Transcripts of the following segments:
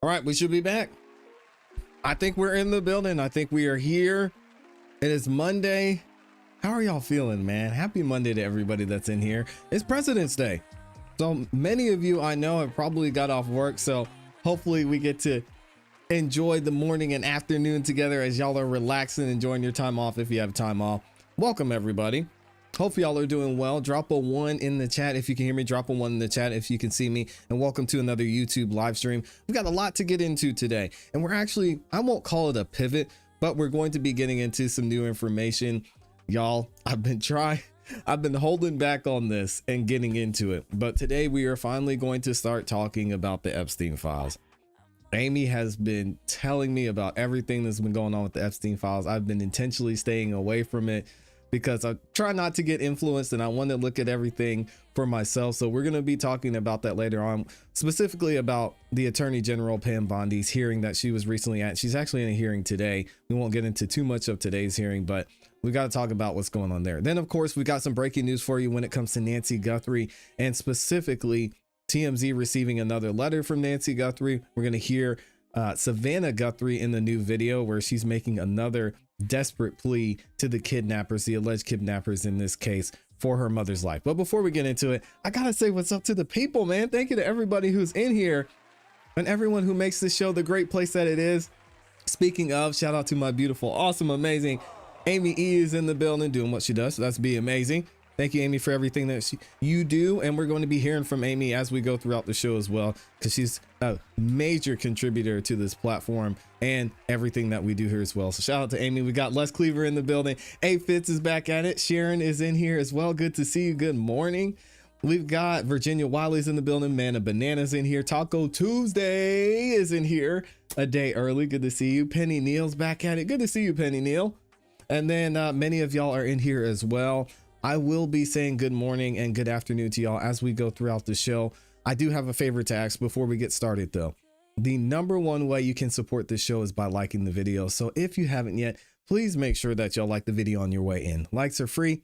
All right, we should be back. I think we're in the building. I think we are here. It is Monday. How are y'all feeling, man? Happy Monday to everybody that's in here. It's President's Day. So many of you I know have probably got off work. So hopefully we get to enjoy the morning and afternoon together as y'all are relaxing, enjoying your time off if you have time off. Welcome, everybody. Hope y'all are doing well. Drop a 1 in the chat if you can hear me. Drop a 1 in the chat if you can see me. And welcome to another YouTube live stream. We've got a lot to get into today. And we're actually, I won't call it a pivot, but we're going to be getting into some new information. Y'all, I've been holding back on this and getting into it. But today we are finally going to start talking about the Epstein files. Amy has been telling me about everything that's been going on with the Epstein files. I've been intentionally staying away from it because I try not to get influenced and I want to look at everything for myself. So we're going to be talking about that later on, specifically about the Attorney General Pam Bondi's hearing that she was recently at. She's actually in a hearing today. We won't get into too much of today's hearing, but we got to talk about what's going on there. Then, of course, we got some breaking news for you when it comes to Nancy Guthrie, and specifically TMZ receiving another letter from Nancy Guthrie. We're going to hear Savannah Guthrie in the new video where she's making another desperate plea to the kidnappers, the alleged kidnappers in this case, for her mother's life. But before we get into it, I gotta say what's up to the people, man. Thank you to everybody who's in here and everyone who makes this show the great place that it is. Speaking of, shout out to my beautiful, awesome, amazing Amy E is in the building doing what she does. So that's be amazing. Thank you, Amy, for everything that you do. And we're going to be hearing from Amy as we go throughout the show as well, because she's a major contributor to this platform and everything that we do here as well. So shout out to Amy. We got Les Cleaver in the building. A Fitz is back at it. Sharon is in here as well. Good to see you. Good morning. We've got Virginia Wiley's in the building. Mana Bananas in here. Taco Tuesday is in here a day early. Good to see you. Penny Neal's back at it. Good to see you, Penny Neal. And then many of y'all are in here as well. I will be saying good morning and good afternoon to y'all as we go throughout the show. I do have a favor to ask before we get started though. The number one way you can support this show is by liking the video. So if you haven't yet, please make sure that y'all like the video on your way in. Likes are free.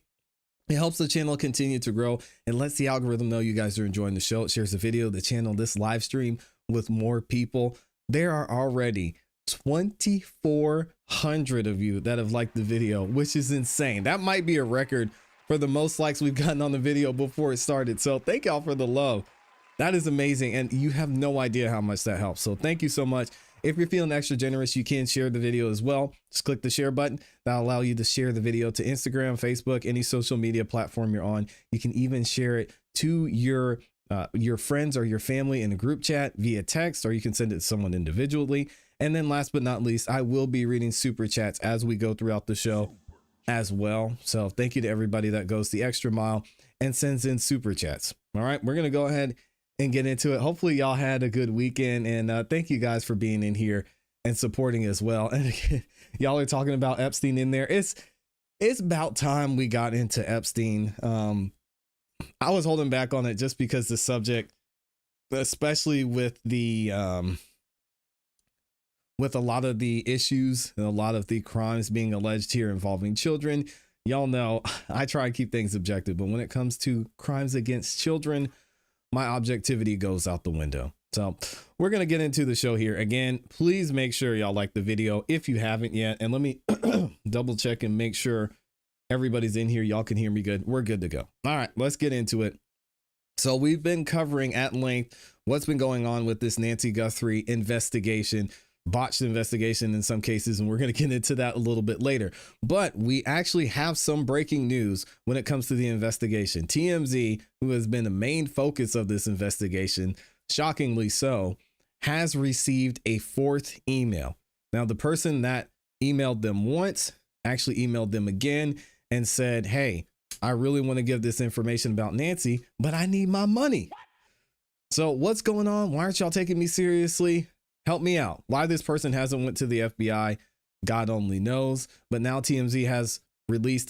It helps the channel continue to grow and lets the algorithm know you guys are enjoying the show. It shares the video, the channel, this live stream with more people. There are already 2,400 of you that have liked the video, which is insane. That might be a record for the most likes we've gotten on the video before it started. So thank y'all for the love. That is amazing. And you have no idea how much that helps. So thank you so much. If you're feeling extra generous, you can share the video as well. Just click the share button. That'll allow you to share the video to Instagram, Facebook, any social media platform you're on. You can even share it to your friends or your family in a group chat via text, or you can send it to someone individually. And then last but not least, I will be reading super chats as we go throughout the show as well. So thank you to everybody that goes the extra mile and sends in super chats. All right, we're going to go ahead and get into it. Hopefully y'all had a good weekend, and thank you guys for being in here and supporting as well. And again, y'all are talking about Epstein in there. It's about time we got into Epstein. I was holding back on it just because the subject, especially with the with a lot of the issues and a lot of the crimes being alleged here involving children. Y'all know I try to keep things objective, but when it comes to crimes against children, my objectivity goes out the window. So we're going to get into the show here. Again, please make sure y'all like the video if you haven't yet. And let me double check and make sure everybody's in here. Y'all can hear me good. We're good to go. All right, let's get into it. So we've been covering at length what's been going on with this Nancy Guthrie investigation, botched investigation in some cases, and we're going to get into that a little bit later. But we actually have some breaking news when it comes to the investigation. TMZ, who has been the main focus of this investigation, shockingly so, has received a 4th email. Now, the person that emailed them once actually emailed them again and said, hey, I really want to give this information about Nancy, but I need my money. So what's going on? Why aren't y'all taking me seriously? Help me out. Why this person hasn't went to the FBI, God only knows. But now TMZ has released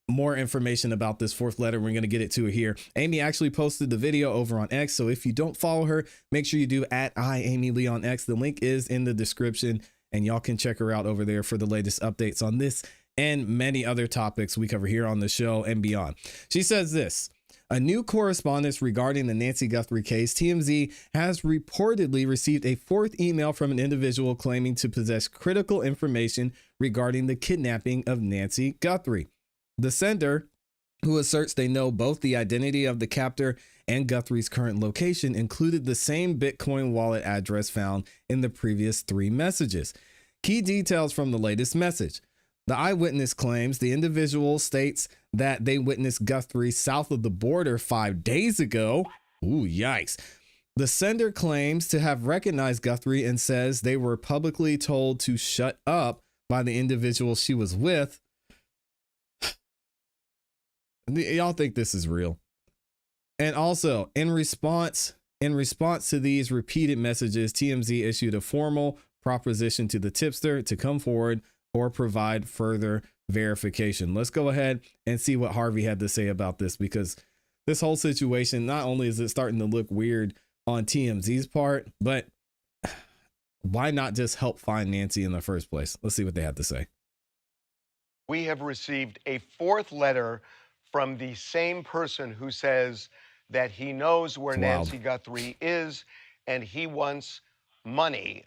more information about this 4th letter. We're going to get it to here. Amy actually posted the video over on X. So if you don't follow her, make sure you do at @IamyLee on X. The link is in the description and y'all can check her out over there for the latest updates on this and many other topics we cover here on the show and beyond. She says this: A new correspondence regarding the Nancy Guthrie case. TMZ has reportedly received a fourth email from an individual claiming to possess critical information regarding the kidnapping of Nancy Guthrie. The sender, who asserts they know both the identity of the captor and Guthrie's current location, included the same Bitcoin wallet address found in the previous 3 messages. Key details from the latest message. The eyewitness claims the individual states that they witnessed Guthrie south of the border 5 days ago. Ooh, yikes. The sender claims to have recognized Guthrie and says they were publicly told to shut up by the individual she was with. Y'all think this is real? And also, in response to these repeated messages, TMZ issued a formal proposition to the tipster to come forward or provide further verification. Let's go ahead and see what Harvey had to say about this, because this whole situation, not only is it starting to look weird on TMZ's part, but why not just help find Nancy in the first place? Let's see what they had to say. We have received a fourth letter from the same person who says that he knows where Nancy Guthrie is and he wants money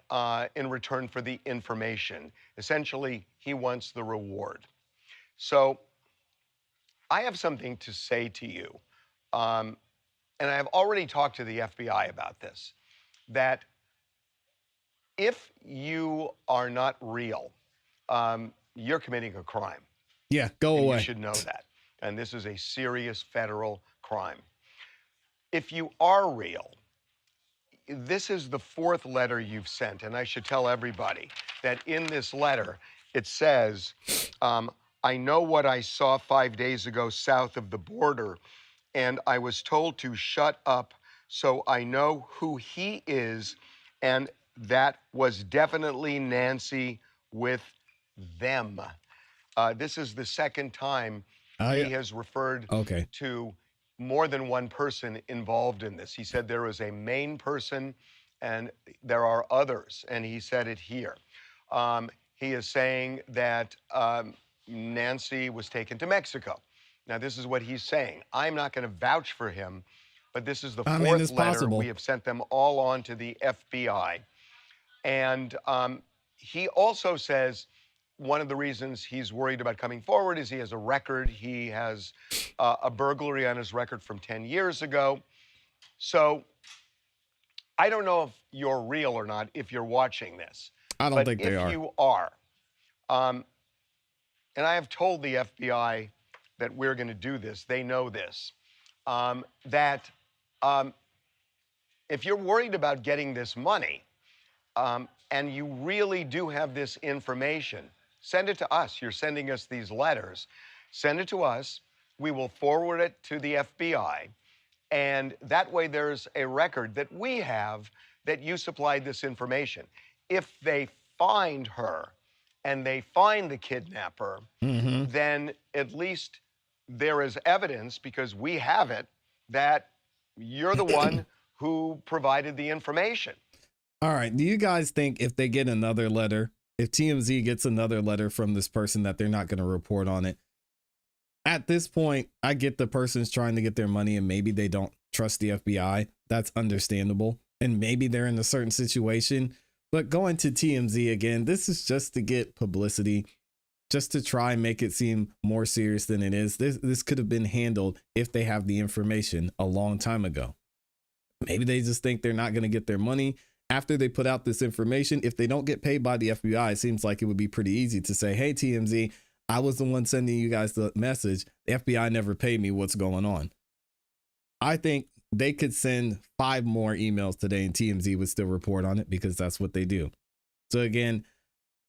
in return for the information. Essentially, he wants the reward. So I have something to say to you, and I have already talked to the FBI about this, that if you are not real, you're committing a crime. Yeah, go away. You should know that. And this is a serious federal crime. If you are real, this is the fourth letter you've sent, and I should tell everybody that in this letter, it says, I know what I saw 5 days ago south of the border, and I was told to shut up, so I know who he is, and that was definitely Nancy with them. This is the second time he has referred to more than one person involved in this. He said there is a main person and there are others, and he said it here. He is saying that Nancy was taken to Mexico. Now, this is what he's saying. I'm not going to vouch for him, but this is the fourth letter. We have sent them all on to the FBI. And he also says one of the reasons he's worried about coming forward is he has a record. He has a burglary on his record from 10 years ago. So I don't know if you're real or not if you're watching this. I don't think they are. If you are, and I have told the FBI that we're going to do this, they know this, that if you're worried about getting this money and you really do have this information, send it to us. You're sending us these letters. Send it to us. We will forward it to the FBI. And that way there's a record that we have that you supplied this information. If they find her and they find the kidnapper, then at least there is evidence, because we have it, that you're the one who provided the information. All right. Do you guys think if they get another letter, if TMZ gets another letter from this person, that they're not going to report on it? At this point, I get the person's trying to get their money and maybe they don't trust the FBI. That's understandable. And maybe they're in a certain situation. But going to TMZ again, this is just to get publicity, just to try and make it seem more serious than it is. This could have been handled if they have the information a long time ago. Maybe they just think they're not going to get their money after they put out this information. If they don't get paid by the FBI, it seems like it would be pretty easy to say, hey, TMZ, I was the one sending you guys the message. The FBI never paid me. What's going on? I think they could send 5 more emails today and TMZ would still report on it, because that's what they do. So again,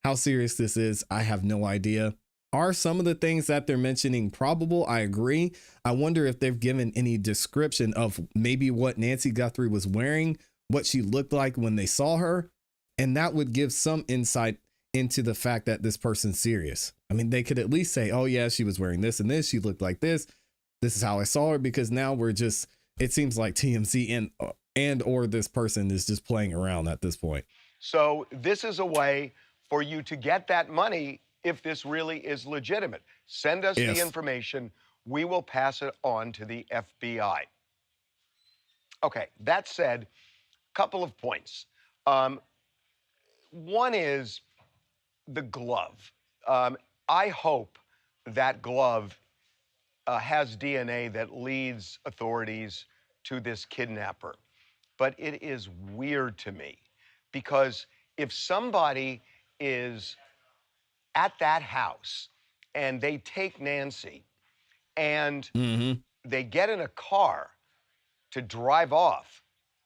how serious this is, I have no idea. Are some of the things that they're mentioning probable? I agree. I wonder if they've given any description of maybe what Nancy Guthrie was wearing, what she looked like when they saw her. And that would give some insight into the fact that this person's serious. I mean, they could at least say, oh yeah, she was wearing this and this. She looked like this. This is how I saw her. Because now we're just, it seems like TMZ and or this person is just playing around at this point. So this is a way for you to get that money if this really is legitimate. Send us the information. we will pass it on to the FBI. Okay, that said, couple of points. One is the glove. I hope that glove has DNA that leads authorities to this kidnapper. But it is weird to me because if somebody is at that house and they take Nancy and they get in a car to drive off,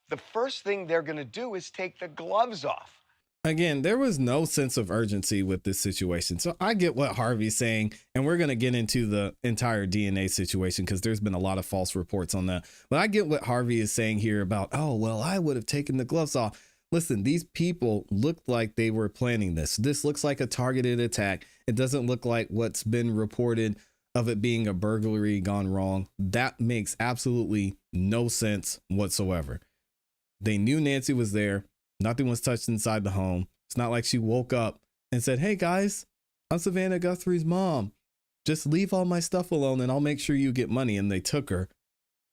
the first thing they're going to do is take the gloves off. Again, there was no sense of urgency with this situation. So I get what Harvey's saying, and we're going to get into the entire DNA situation because there's been a lot of false reports on that. But I get what Harvey is saying here about, oh, well, I would have taken the gloves off. Listen, these people looked like they were planning this. This looks like a targeted attack. It doesn't look like what's been reported of it being a burglary gone wrong. That makes absolutely no sense whatsoever. They knew Nancy was there. Nothing was touched inside the home. It's not like she woke up and said, hey guys, I'm Savannah Guthrie's mom. Just leave all my stuff alone and I'll make sure you get money. And they took her.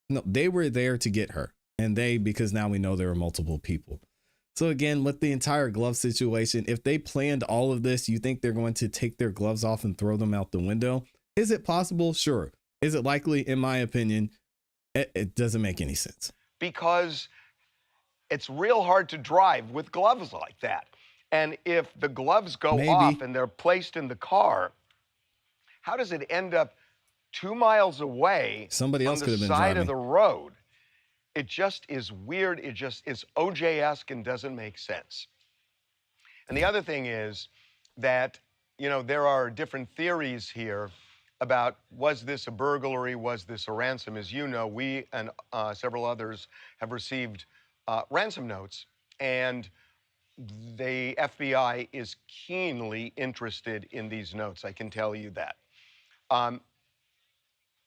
No, they were there to get her. And because now we know there are multiple people. So again, with the entire glove situation, if they planned all of this, you think they're going to take their gloves off and throw them out the window? Is it possible? Sure. Is it likely? In my opinion, it doesn't make any sense. Because it's real hard to drive with gloves like that. And if the gloves go off and they're placed in the car, how does it end up 2 miles away Somebody else could have been on the side driving. of the road? It just is weird. It just is OJ-esque and doesn't make sense. And the other thing is that, you know, there are different theories here about, was this a burglary? Was this a ransom? As you know, we and several others have received ransom notes, and the FBI is keenly interested in these notes. I can tell you that.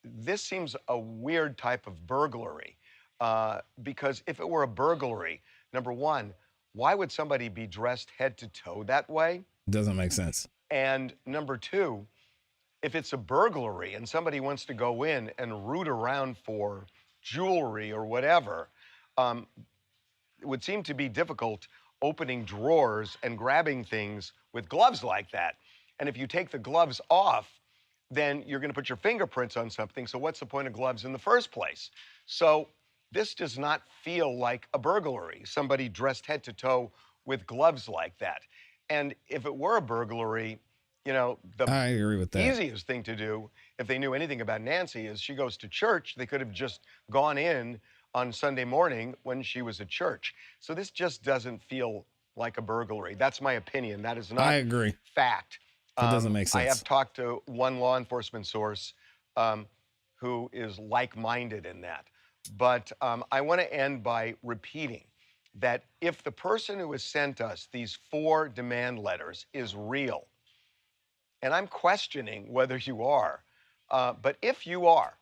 This seems a weird type of burglary because if it were a burglary, number one, why would somebody be dressed head to toe that way? Doesn't make sense. And number two, if it's a burglary and somebody wants to go in and root around for jewelry or whatever, it would seem to be difficult opening drawers and grabbing things with gloves like that. And if you take the gloves off, then you're going to put your fingerprints on something. So what's the point of gloves in the first place? So this does not feel like a burglary, somebody dressed head to toe with gloves like that. And if it were a burglary, you know, I agree with that. Easiest thing to do, if they knew anything about Nancy, is she goes to church. They could have just gone in on Sunday morning when she was at church. So this just doesn't feel like a burglary. That's my opinion. That is not I agree. Fact. It doesn't make sense. I have talked to one law enforcement source who is like-minded in that. But I want to end by repeating that if the person who has sent us these 4 demand letters is real, and I'm questioning whether you are, but if you are,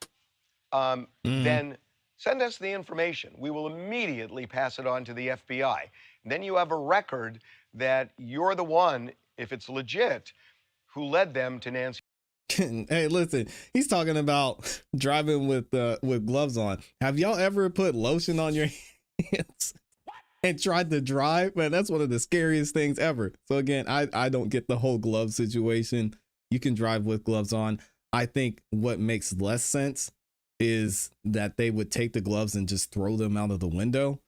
then send us the information. We will immediately pass it on to the FBI. And then you have a record that you're the one, if it's legit, who led them to Nancy. Hey, listen, he's talking about driving with gloves on. Have y'all ever put lotion on your hands and tried to drive? Man, that's one of the scariest things ever. So again, I don't get the whole glove situation. You can drive with gloves on. I think what makes less sense is that they would take the gloves and just throw them out of the window.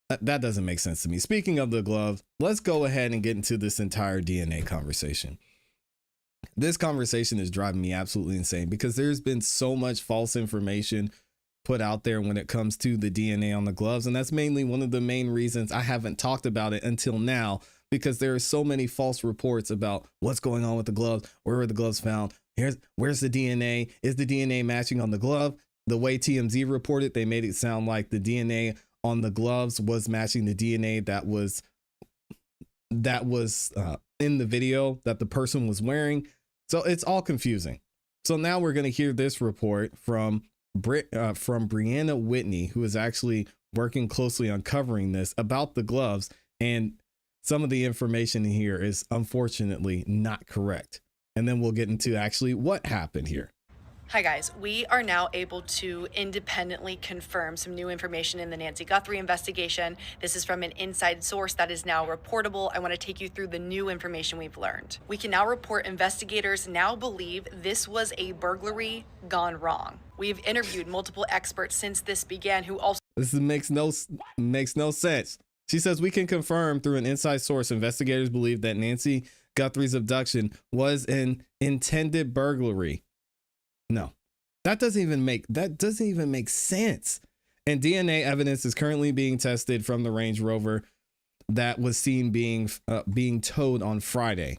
That doesn't make sense to me. Speaking of the glove, let's go ahead and get into this entire DNA conversation. This conversation is driving me absolutely insane because there's been so much false information put out there when it comes to the DNA on the gloves. And that's mainly one of the main reasons I haven't talked about it until now, because there are so many false reports about what's going on with the gloves. Where were the gloves found? Where's the DNA? Is the DNA matching on the glove? The way TMZ reported, they made it sound like the DNA on the gloves was matching the DNA that was in the video that the person was wearing. So it's all confusing. So now we're going to hear this report from Brianna Whitney, who is actually working closely on covering this about the gloves. And some of the information in here is unfortunately not correct. And then we'll get into actually what happened here. Hi guys, we are now able to independently confirm some new information in the Nancy Guthrie investigation. This is from an inside source that is now reportable. I want to take you through the new information we've learned. We can now report investigators now believe this was a burglary gone wrong. We've interviewed multiple experts since this began who also makes no sense. She says we can confirm through an inside source investigators believe that Nancy Guthrie's abduction was an intended burglary. No, that doesn't even make sense. And DNA evidence is currently being tested from the Range Rover that was seen being towed on Friday.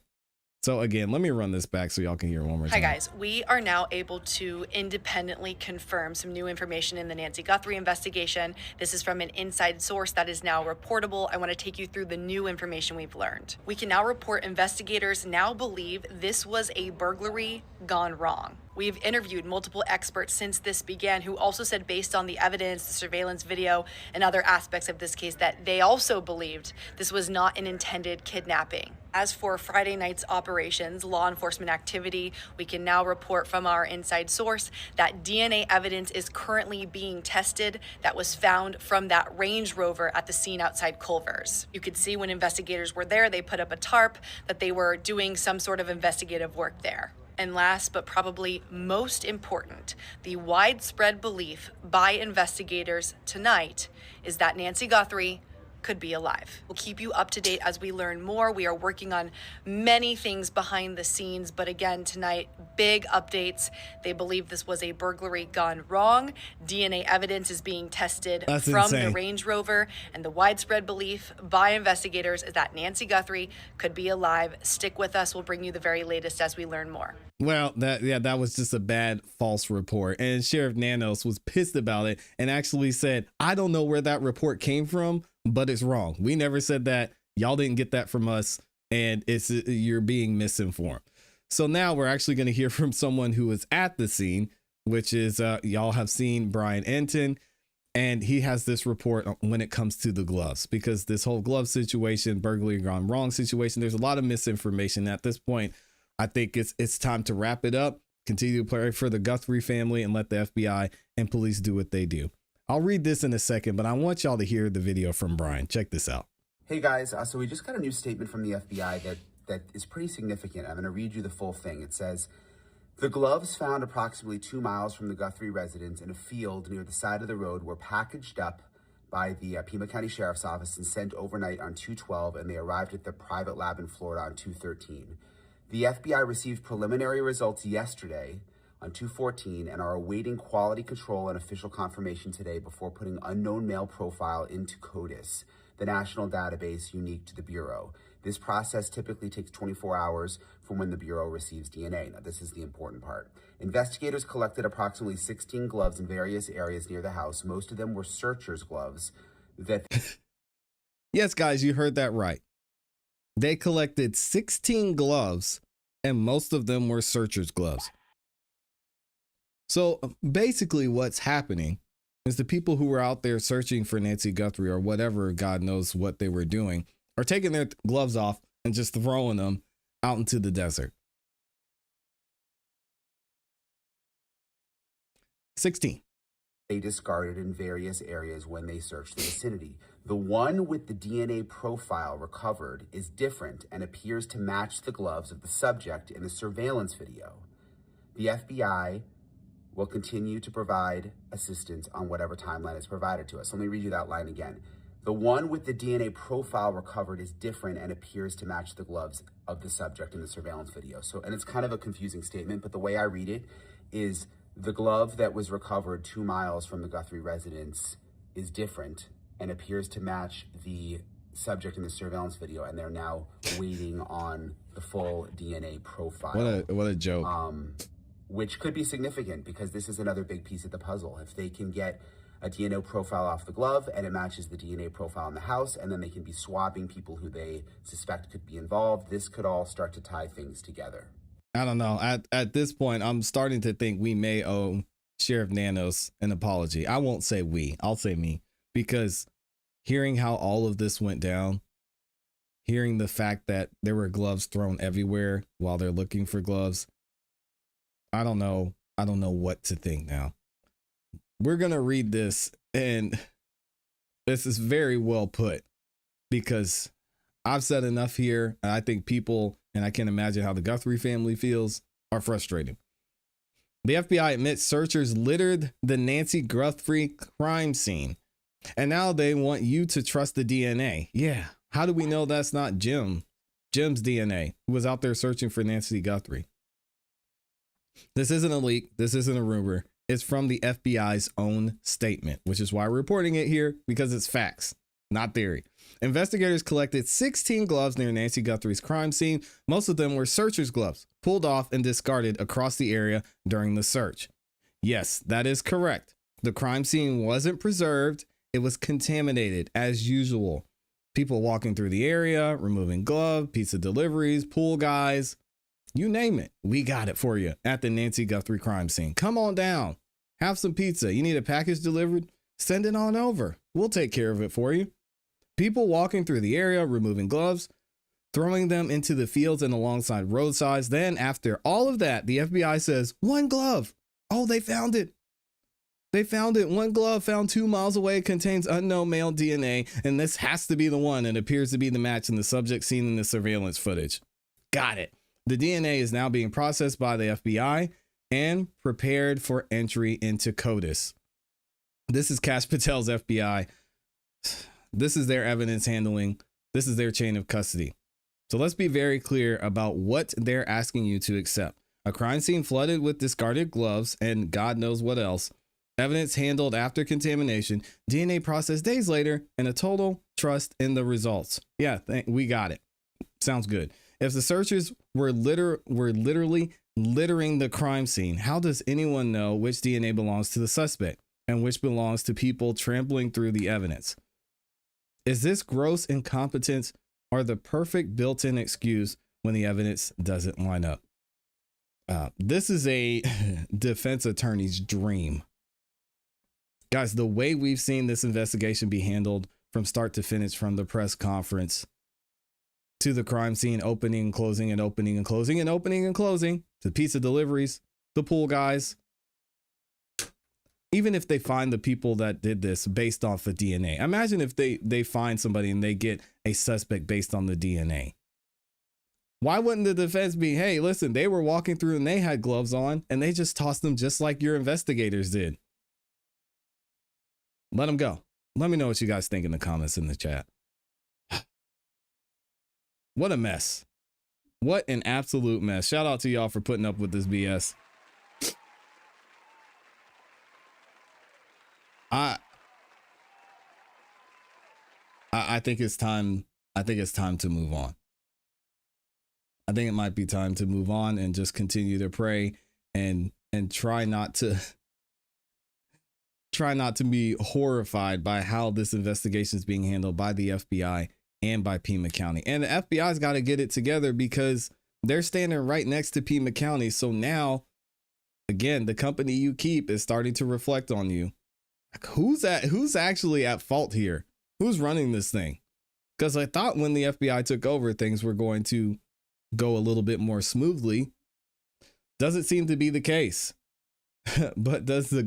So again, let me run this back so y'all can hear it one more time. Hi guys, we are now able to independently confirm some new information in the Nancy Guthrie investigation. This is from an inside source that is now reportable. I want to take you through the new information we've learned. We can now report investigators now believe this was a burglary gone wrong. We've interviewed multiple experts since this began who also said based on the evidence, the surveillance video, and other aspects of this case that they also believed this was not an intended kidnapping. As for Friday night's operations, law enforcement activity, we can now report from our inside source that DNA evidence is currently being tested that was found from that Range Rover at the scene outside Culver's. You could see when investigators were there, they put up a tarp that they were doing some sort of investigative work there. And last but probably most important, the widespread belief by investigators tonight is that Nancy Guthrie could be alive. We'll keep you up to date as we learn more. We are working on many things behind the scenes, but again, tonight, big updates. They believe this was a burglary gone wrong. DNA evidence is being tested from the Range Rover, and the widespread belief by investigators is that Nancy Guthrie could be alive. Stick with us. We'll bring you the very latest as we learn more. Well, that was just a bad false report. And Sheriff Nanos was pissed about it and actually said, I don't know where that report came from, but it's wrong. We never said that. Y'all didn't get that from us, and you're being misinformed. So now we're actually going to hear from someone who was at the scene, which is y'all have seen Brian Enton, and he has this report when it comes to the gloves, because this whole glove situation, burglary gone wrong situation, there's a lot of misinformation at this point. I think it's time to wrap it up, continue to pray for the Guthrie family, and let the FBI and police do what they do. I'll read this in a second, but I want y'all to hear the video from Brian. Check this out. Hey guys, so we just got a new statement from the FBI that is pretty significant. I'm going to read you the full thing. It says, the gloves found approximately 2 miles from the Guthrie residence in a field near the side of the road were packaged up by the Pima County Sheriff's Office and sent overnight on 2/12, and they arrived at their private lab in Florida on 2/13. The FBI received preliminary results yesterday on 2/14 and are awaiting quality control and official confirmation today before putting unknown male profile into CODIS, the national database unique to the Bureau. This process typically takes 24 hours from when the Bureau receives DNA. Now, this is the important part. Investigators collected approximately 16 gloves in various areas near the house. Most of them were searchers' gloves that... Yes, guys, you heard that right. They collected 16 gloves, and most of them were searchers' gloves. So basically what's happening is the people who were out there searching for Nancy Guthrie or whatever, God knows what they were doing, are taking their gloves off and just throwing them out into the desert. 16. They discarded in various areas when they searched the vicinity. The one with the DNA profile recovered is different and appears to match the gloves of the subject in the surveillance video. The FBI will continue to provide assistance on whatever timeline is provided to us. Let me read you that line again. The one with the DNA profile recovered is different and appears to match the gloves of the subject in the surveillance video. So, and it's kind of a confusing statement, but the way I read it is the glove that was recovered 2 miles from the Guthrie residence is different and appears to match the subject in the surveillance video, and they're now waiting on the full DNA profile. What a joke. Which could be significant because this is another big piece of the puzzle. If they can get a DNA profile off the glove and it matches the DNA profile in the house, and then they can be swabbing people who they suspect could be involved, this could all start to tie things together. I don't know. At this point, I'm starting to think we may owe Sheriff Nanos an apology. I won't say we, I'll say me, because hearing how all of this went down, hearing the fact that there were gloves thrown everywhere while they're looking for gloves, I don't know I don't know what to think now. We're going to read this, and this is very well put, because I've said enough here, and I think people, and I can't imagine how the Guthrie family feels, are frustrated. The FBI admits searchers littered the Nancy Guthrie crime scene, and now they want you to trust the DNA. Yeah, how do we know that's not Jim's DNA, who was out there searching for Nancy Guthrie? This isn't a leak. This isn't a rumor. It's from the FBI's own statement, which is why we're reporting it here, because it's facts, not theory. Investigators collected 16 gloves near Nancy Guthrie's crime scene. Most of them were searchers' gloves, pulled off and discarded across the area during the search. Yes, that is correct. The crime scene wasn't preserved. It was contaminated as usual. People walking through the area, removing gloves, pizza deliveries, pool guys, you name it. We got it for you at the Nancy Guthrie crime scene. Come on down. Have some pizza. You need a package delivered? Send it on over. We'll take care of it for you. People walking through the area, removing gloves, throwing them into the fields and alongside roadsides. Then after all of that, the FBI says, one glove. Oh, they found it. They found it. One glove found 2 miles away contains unknown male DNA, and this has to be the one and appears to be the match in the subject seen in the surveillance footage. Got it. The DNA is now being processed by the FBI and prepared for entry into CODIS. This is Kash Patel's FBI. This is their evidence handling. This is their chain of custody. So let's be very clear about what they're asking you to accept. A crime scene flooded with discarded gloves and God knows what else. Evidence handled after contamination. DNA processed days later, and a total trust in the results. Yeah, we got it. Sounds good. If the searchers were literally littering the crime scene, how does anyone know which DNA belongs to the suspect and which belongs to people trampling through the evidence? Is this gross incompetence or the perfect built-in excuse when the evidence doesn't line up? This is a defense attorney's dream. Guys, the way we've seen this investigation be handled from start to finish, from the press conference to the crime scene opening, closing, and opening and closing and opening and closing, to pizza deliveries, the pool guys. Even if they find the people that did this based off of DNA, imagine if they find somebody and they get a suspect based on the DNA. Why wouldn't the defense be, hey, listen, they were walking through and they had gloves on and they just tossed them just like your investigators did? Let them go. Let me know what you guys think in the comments in the chat. What a mess. What an absolute mess. Shout out to y'all for putting up with this BS. I think it's time. I think it's time to move on. I think it might be time to move on and just continue to pray and try not to be horrified by how this investigation is being handled by the FBI and by Pima County. And the FBI's got to get it together because they're standing right next to Pima County. So now, again, the company you keep is starting to reflect on you. Like, who's actually at fault here? Who's running this thing? Because I thought when the FBI took over, things were going to go a little bit more smoothly. Doesn't seem to be the case. But do the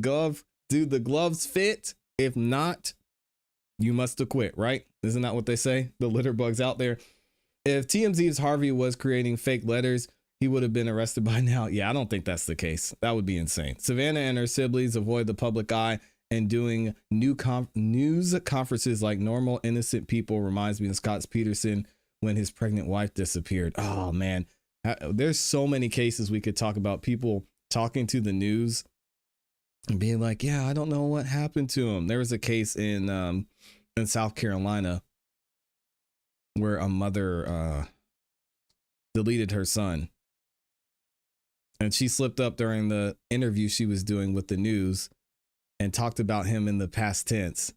gloves fit? If not, you must acquit, right? Isn't that what they say? The litter bugs out there. If TMZ's Harvey was creating fake letters, he would have been arrested by now. Yeah, I don't think that's the case. That would be insane. Savannah and her siblings avoid the public eye and doing news conferences like normal, innocent people reminds me of Scott Peterson when his pregnant wife disappeared. Oh, man. There's so many cases we could talk about, people talking to the news and being like, yeah, I don't know what happened to him. There was a case in South Carolina where a mother deleted her son. And she slipped up during the interview she was doing with the news and talked about him in the past tense.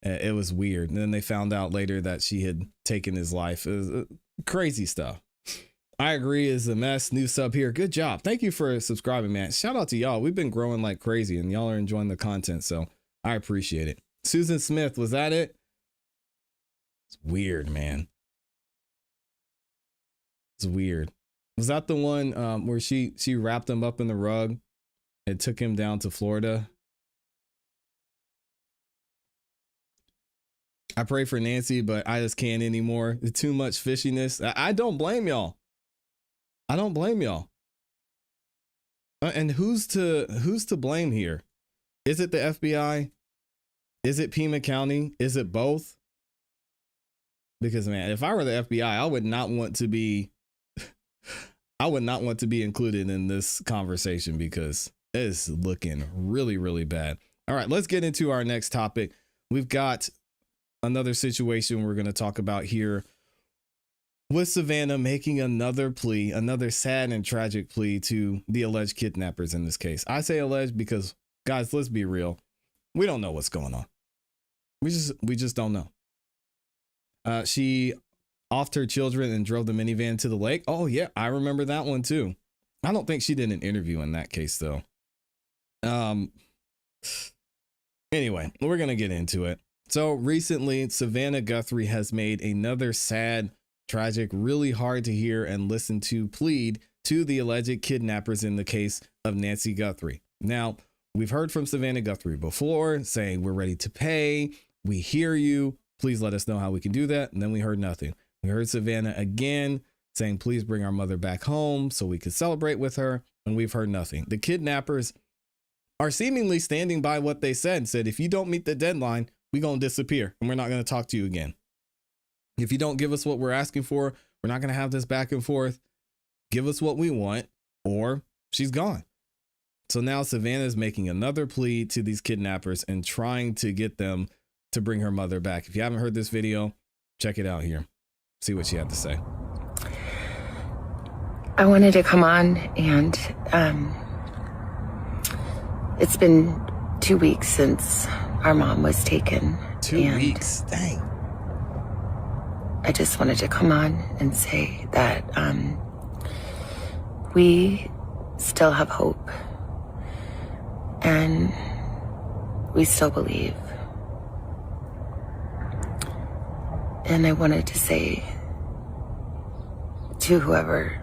It was weird. And then they found out later that she had taken his life. It was crazy stuff. I agree, is a mess. New sub here. Good job. Thank you for subscribing, man. Shout out to y'all. We've been growing like crazy and y'all are enjoying the content. So I appreciate it. Susan Smith, was that it? It's weird, man. It's weird. Was that the one where she wrapped him up in the rug It took him down to Florida. I pray for Nancy, but I just can't anymore. Too much fishiness. I don't blame y'all. I don't blame y'all. And who's to blame here? Is it the FBI? Is it Pima County? Is it both? Because man, if I were the FBI, I would not want to be included in this conversation because it is looking really, really bad. All right, let's get into our next topic. We've got another situation we're going to talk about here with Savannah making another plea, another sad and tragic plea to the alleged kidnappers in this case. I say alleged because, guys, let's be real. We don't know what's going on. We just don't know. She offed her children and drove the minivan to the lake. Oh, yeah, I remember that one, too. I don't think she did an interview in that case, though. Anyway, we're going to get into it. So recently, Savannah Guthrie has made another sad, tragic, really hard to hear and listen to plea to the alleged kidnappers in the case of Nancy Guthrie. Now, we've heard from Savannah Guthrie before saying we're ready to pay. We hear you. Please let us know how we can do that. And then we heard nothing. We heard Savannah again saying, please bring our mother back home so we could celebrate with her. And we've heard nothing. The kidnappers are seemingly standing by what they said, if you don't meet the deadline, we're going to disappear and we're not going to talk to you again. If you don't give us what we're asking for, we're not going to have this back and forth. Give us what we want or she's gone. So now Savannah is making another plea to these kidnappers and trying to get them to bring her mother back. If you haven't heard this video, check it out here. See what she had to say. I wanted to come on and it's been 2 weeks since our mom was taken. 2 weeks, dang. I just wanted to come on and say that we still have hope and we still believe. And I wanted to say to whoever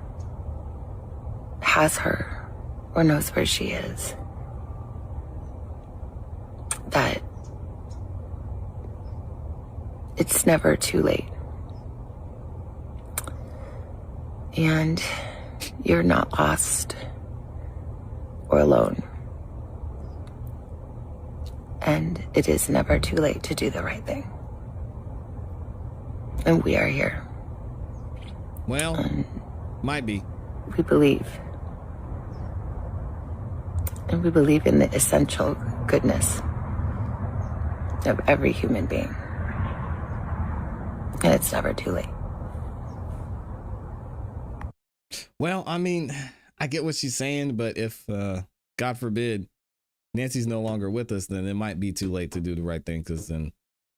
has her or knows where she is that it's never too late. And you're not lost or alone. And it is never too late to do the right thing. And we are here. Well, might be. We believe. And we believe in the essential goodness of every human being. And it's never too late. Well, I mean, I get what she's saying, but if, God forbid, Nancy's no longer with us, then it might be too late to do the right thing, because then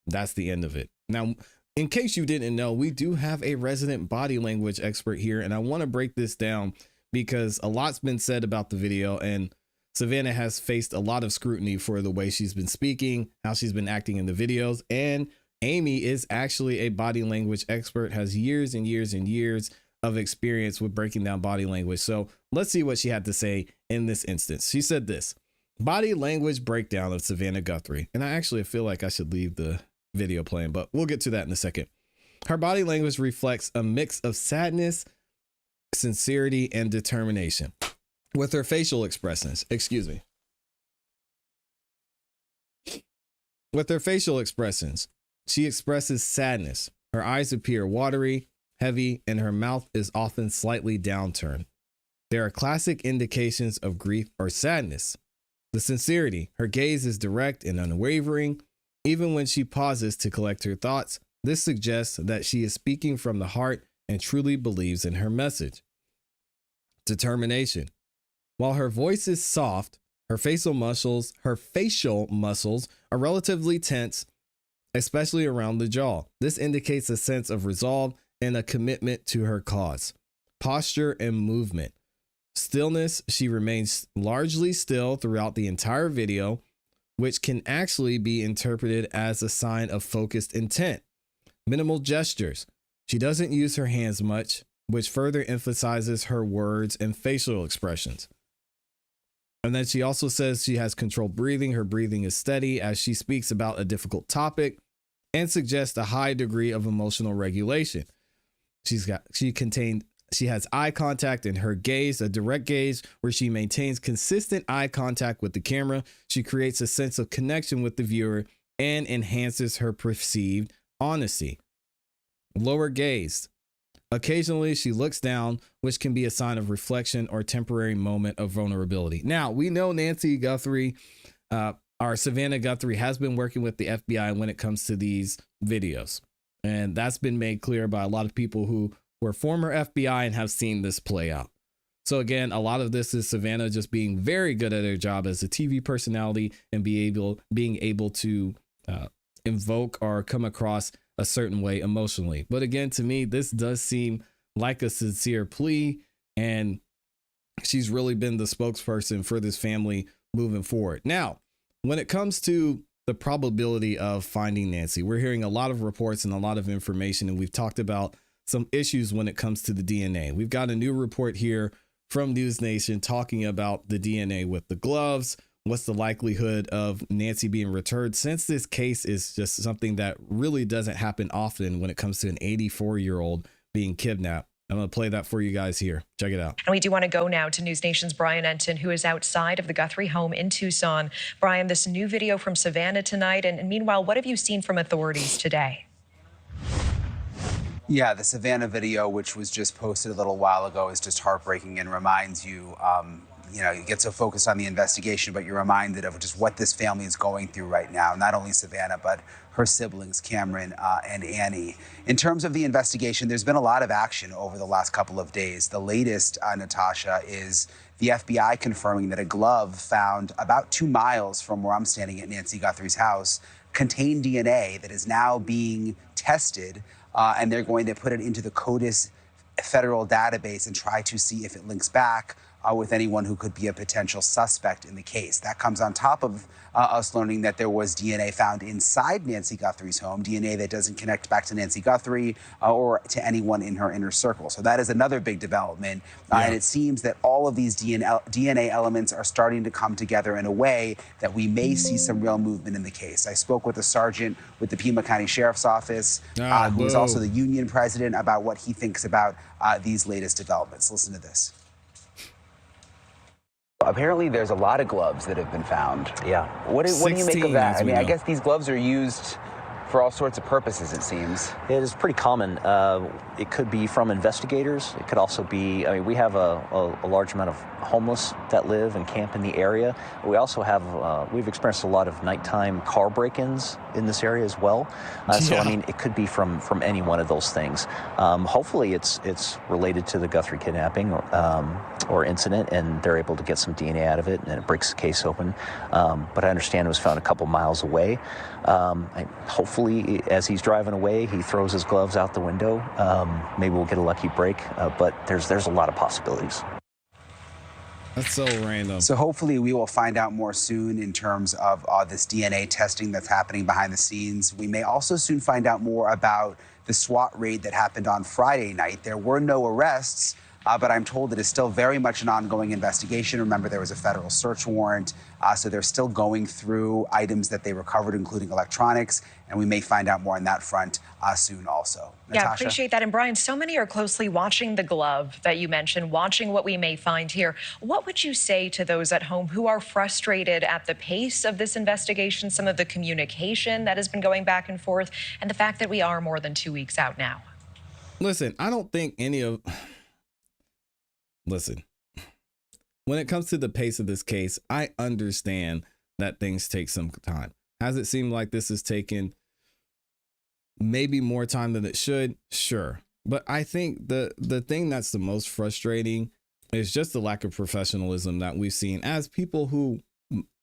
that's the end of it. Now, in case you didn't know, we do have a resident body language expert here, and I want to break this down because a lot's been said about the video, and Savannah has faced a lot of scrutiny for the way she's been speaking, how she's been acting in the videos, and Amy is actually a body language expert, has years and years and years of experience with breaking down body language. So let's see what she had to say in this instance. She said this: body language breakdown of Savannah Guthrie. And I actually feel like I should leave the video playing, but we'll get to that in a second. Her body language reflects a mix of sadness, sincerity, and determination. With her facial expressions, With her facial expressions, she expresses sadness. Her eyes appear watery, heavy, and her mouth is often slightly downturned. There are classic indications of grief or sadness. The sincerity, her gaze is direct and unwavering. Even when she pauses to collect her thoughts, this suggests that she is speaking from the heart and truly believes in her message. Determination. While her voice is soft, her facial muscles are relatively tense, especially around the jaw. This indicates a sense of resolve and a commitment to her cause. Posture and movement. Stillness. She remains largely still throughout the entire video, which can actually be interpreted as a sign of focused intent. Minimal gestures. She doesn't use her hands much, which further emphasizes her words and facial expressions. And then she also says she has controlled breathing. Her breathing is steady as she speaks about a difficult topic and suggests a high degree of emotional regulation. She has eye contact in her gaze, a direct gaze where she maintains consistent eye contact with the camera. She creates a sense of connection with the viewer and enhances her perceived honesty. Lower gaze. Occasionally, she looks down, which can be a sign of reflection or temporary moment of vulnerability. Now, we know Nancy Guthrie, our Savannah Guthrie, has been working with the FBI when it comes to these videos. And that's been made clear by a lot of people who were former FBI and have seen this play out. So again, a lot of this is Savannah just being very good at her job as a TV personality and being able to invoke or come across a certain way emotionally. But again, to me, this does seem like a sincere plea, and she's really been the spokesperson for this family moving forward. Now, when it comes to the probability of finding Nancy, we're hearing a lot of reports and a lot of information, and we've talked about some issues when it comes to the DNA. We've got a new report here from News Nation talking about the DNA with the gloves. What's the likelihood of Nancy being returned, since this case is just something that really doesn't happen often when it comes to an 84-year-old being kidnapped. I'm going to play that for you guys here. Check it out. And we do want to go now to News Nation's Brian Enton, who is outside of the Guthrie home in Tucson. Brian, this new video from Savannah tonight. And meanwhile, what have you seen from authorities today? Yeah, the Savannah video, which was just posted a little while ago, is just heartbreaking and reminds you, you get so focused on the investigation, but you're reminded of just what this family is going through right now. Not only Savannah, but her siblings, Cameron and Annie. In terms of the investigation, there's been a lot of action over the last couple of days. The latest, Natasha, is the FBI confirming that a glove found about 2 miles from where I'm standing at Nancy Guthrie's house contained DNA that is now being tested, and they're going to put it into the CODIS federal database and try to see if it links back with anyone who could be a potential suspect in the case. That comes on top of us learning that there was DNA found inside Nancy Guthrie's home, DNA that doesn't connect back to Nancy Guthrie or to anyone in her inner circle. So that is another big development. And it seems that all of these DNA elements are starting to come together in a way that we may see some real movement in the case. I spoke with a sergeant with the Pima County Sheriff's Office, who is also the union president, about what he thinks about these latest developments. Listen to this. Apparently, there's a lot of gloves that have been found. Yeah. What do you make of that? I mean, I guess these gloves are used for all sorts of purposes, it seems. It is pretty common. It could be from investigators. It could also be, I mean, we have a large amount of homeless that live and camp in the area. We also have, we've experienced a lot of nighttime car break-ins in this area as well. So, I mean, it could be from any one of those things. Hopefully it's related to the Guthrie kidnapping or incident, and they're able to get some DNA out of it, and it breaks the case open. But I understand it was found a couple miles away. Hopefully, as he's driving away, he throws his gloves out the window. Maybe we'll get a lucky break, but there's a lot of possibilities. That's so random. So hopefully we will find out more soon in terms of this DNA testing that's happening behind the scenes. We may also soon find out more about the SWAT raid that happened on Friday night. There were no arrests, but I'm told it is still very much an ongoing investigation. Remember, there was a federal search warrant, so they're still going through items that they recovered, including electronics, and we may find out more on that front soon also. Natasha? Yeah, appreciate that. And Brian, so many are closely watching the glove that you mentioned, watching what we may find here. What would you say to those at home who are frustrated at the pace of this investigation, some of the communication that has been going back and forth, and the fact that we are more than 2 weeks out now? Listen, I don't think any of... Listen, when it comes to the pace of this case, I understand that things take some time. Has it seemed like this has taken maybe more time than it should? Sure. But I think the thing that's the most frustrating is just the lack of professionalism that we've seen as people who,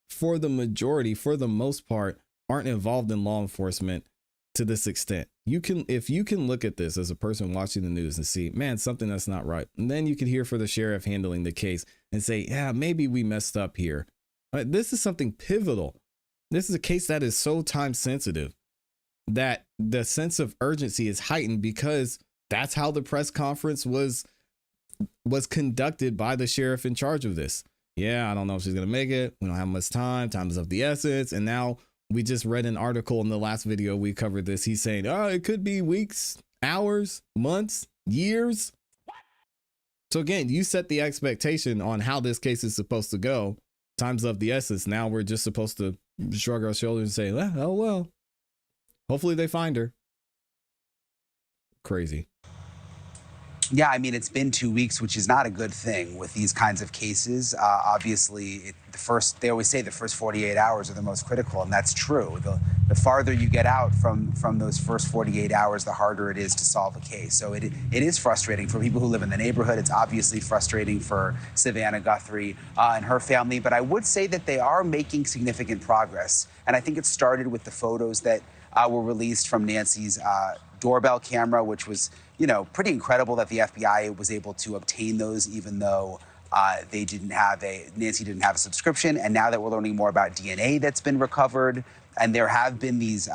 for the majority, for the most part, aren't involved in law enforcement to this extent. If you can look at this as a person watching the news and see, man, something that's not right. And then you could hear for the sheriff handling the case and say, yeah, maybe we messed up here. This is something pivotal. This is a case that is so time sensitive that the sense of urgency is heightened because that's how the press conference was conducted by the sheriff in charge of this. yeah, I don't know if she's going to make it. We don't have much time. Time is of the essence. And now we just read an article in the last video we covered this. He's saying, oh, it could be weeks, hours, months, years. So again, you set the expectation on how this case is supposed to go. Time's of the essence. Now we're just supposed to shrug our shoulders and say, oh, well, hopefully they find her. Crazy. Yeah, I mean, it's been 2 weeks, which is not a good thing with these kinds of cases. Obviously, they always say the first 48 hours are the most critical, and that's true. The farther you get out from those first 48 hours, the harder it is to solve a case. So it is frustrating for people who live in the neighborhood. It's obviously frustrating for Savannah Guthrie and her family. But I would say that they are making significant progress. And I think it started with the photos that were released from Nancy's doorbell camera, which was, pretty incredible that the FBI was able to obtain those, even though Nancy didn't have a subscription. And now that we're learning more about DNA that's been recovered, and there have been these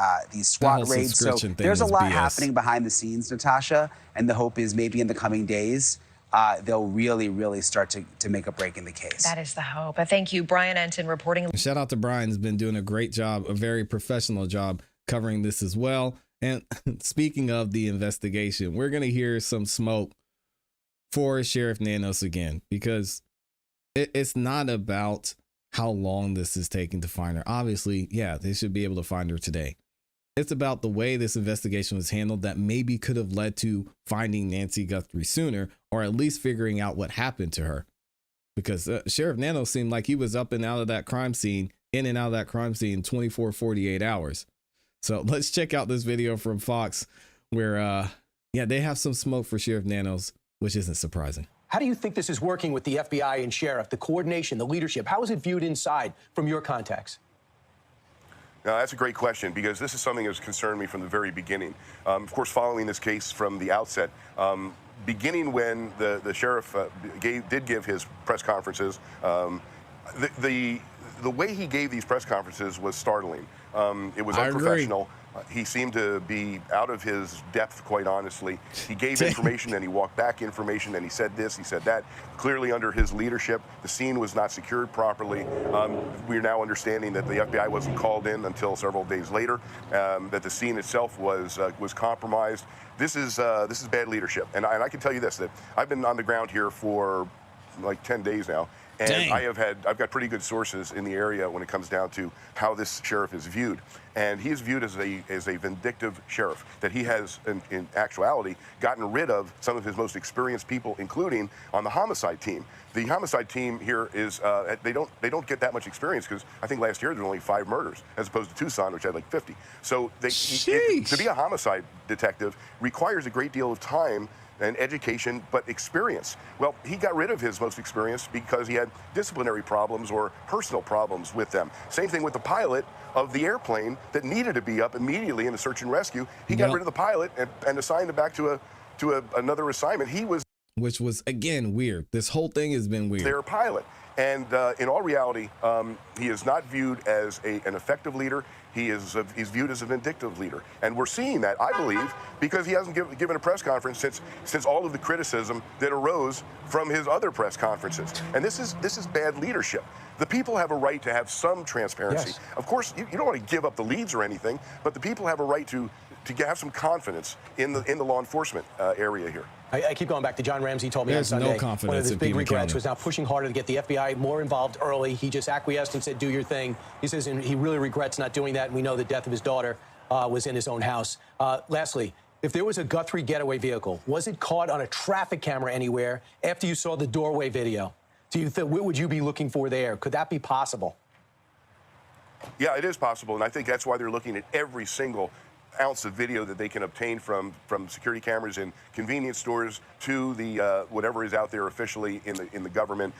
SWAT raids, so there's a lot happening behind the scenes, Natasha. And the hope is maybe in the coming days, they'll really, really start to make a break in the case. That is the hope. Thank you, Brian Enton, reporting. Shout out to Brian. Has been doing a great job, a very professional job covering this as well. And speaking of the investigation, we're going to hear some smoke for Sheriff Nanos again, because it's not about how long this is taking to find her. Obviously, yeah, they should be able to find her today. It's about the way this investigation was handled that maybe could have led to finding Nancy Guthrie sooner, or at least figuring out what happened to her. Because Sheriff Nanos seemed like he was up and out of that crime scene, in and out of that crime scene in 24, 48 hours. So let's check out this video from Fox where, they have some smoke for Sheriff Nanos, which isn't surprising. How do you think this is working with the FBI and Sheriff, the coordination, the leadership? How is it viewed inside from your contacts? Now, that's a great question, because this is something that's concerned me from the very beginning. Of course, following this case from the outset, beginning when the sheriff did give his press conferences, the way he gave these press conferences was startling. It was unprofessional. He seemed to be out of his depth, quite honestly. He gave information and he walked back information, and he said this, he said that. Clearly under his leadership, the scene was not secured properly. We're now understanding that the FBI wasn't called in until several days later, that the scene itself was compromised. This is bad leadership. And I can tell you this, that I've been on the ground here for like 10 days now. And Dang. I've got pretty good sources in the area when it comes down to how this sheriff is viewed. And he is viewed as a vindictive sheriff, that he has, in actuality, gotten rid of some of his most experienced people, including on the homicide team. The homicide team here is, they don't get that much experience, because I think last year there were only 5 murders, as opposed to Tucson, which had like 50. So to be a homicide detective requires a great deal of time and education, but experience. Well, he got rid of his most experienced because he had disciplinary problems or personal problems with them. Same thing with the pilot of the airplane that needed to be up immediately in the search and rescue. He got rid of the pilot and assigned him back to another assignment. Which was, again, weird. This whole thing has been weird. Their pilot. And in all reality, he is not viewed as an effective leader. He's viewed as a vindictive leader. And we're seeing that, I believe, because he hasn't given a press conference since all of the criticism that arose from his other press conferences. And this is bad leadership. The people have a right to have some transparency. Yes. Of course, you don't want to give up the leads or anything, but the people have a right to have some confidence in the law enforcement area here. I keep going back to John Ramsey told me There's on Sunday, no confidence one of his in big Pima regrets County was now pushing harder to get the FBI more involved early. He just acquiesced and said, do your thing. He says, and he really regrets not doing that, and we know the death of his daughter was in his own house. Lastly, if there was a Guthrie getaway vehicle, was it caught on a traffic camera anywhere after you saw the doorway video? Do you think, what would you be looking for there? Could that be possible? Yeah, it is possible, and I think that's why they're looking at every single ounce of video that they can obtain from security cameras in convenience stores to the whatever is out there officially in the government,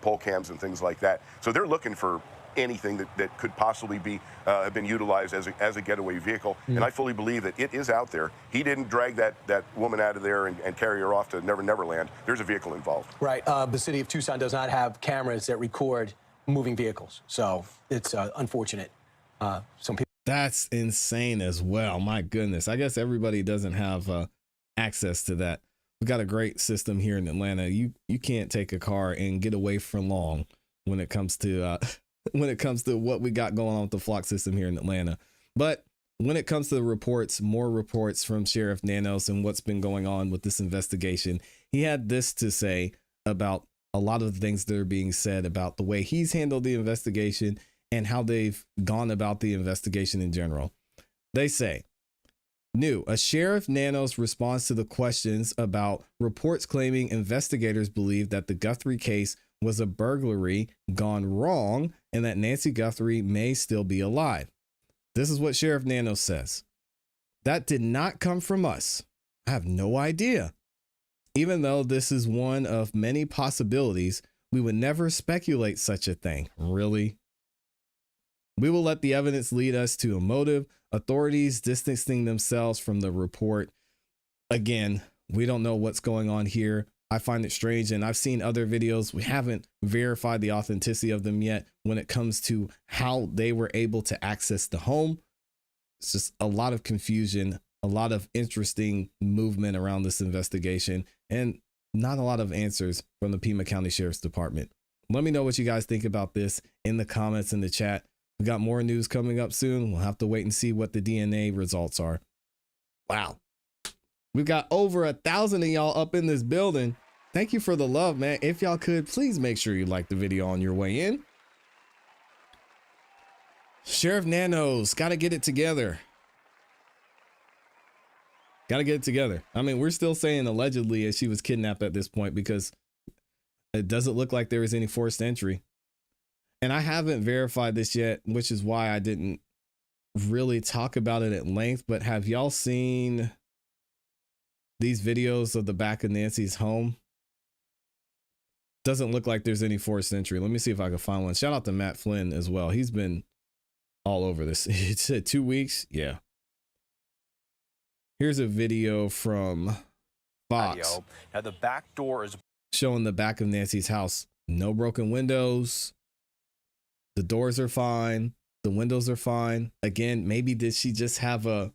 poll cams and things like that. So they're looking for anything that could possibly be have been utilized as a getaway vehicle. And I fully believe that it is out there. He didn't drag that woman out of there and carry her off to Never Land. There's a vehicle involved. Right. The city of Tucson does not have cameras that record moving vehicles, so it's unfortunate. Some people. That's insane as well. My goodness. I guess everybody doesn't have access to that. We've got a great system here in Atlanta. You can't take a car and get away for long when it comes to when it comes to what we got going on with the flock system here in Atlanta. But when it comes to the reports, more reports from Sheriff Nanos and what's been going on with this investigation, he had this to say about a lot of the things that are being said about the way he's handled the investigation and how they've gone about the investigation in general. They say, new, a Sheriff Nanos responds to the questions about reports claiming investigators believe that the Guthrie case was a burglary gone wrong and that Nancy Guthrie may still be alive. This is what Sheriff Nanos says. That did not come from us. I have no idea. Even though this is one of many possibilities, we would never speculate such a thing. Really? We will let the evidence lead us to a motive. Authorities distancing themselves from the report. Again, we don't know what's going on here. I find it strange, and I've seen other videos. We haven't verified the authenticity of them yet when it comes to how they were able to access the home. It's just a lot of confusion, a lot of interesting movement around this investigation, and not a lot of answers from the Pima County Sheriff's Department. Let me know what you guys think about this in the comments in the chat. We got more news coming up soon. We'll have to wait and see what the DNA results are. Wow. We've got over 1,000 of y'all up in this building. Thank you for the love, man. If y'all could, please make sure you like the video on your way in. Sheriff Nanos, got to get it together. Got to get it together. I mean, we're still saying allegedly as she was kidnapped at this point because it doesn't look like there was any forced entry. And I haven't verified this yet, which is why I didn't really talk about it at length. But have y'all seen these videos of the back of Nancy's home? Doesn't look like there's any forced entry. Let me see if I can find one. Shout out to Matt Flynn as well. He's been all over this. It said 2 weeks. Yeah. Here's a video from Fox. Now the back door is showing the back of Nancy's house. No broken windows. The doors are fine. The windows are fine. Again, maybe did she just have a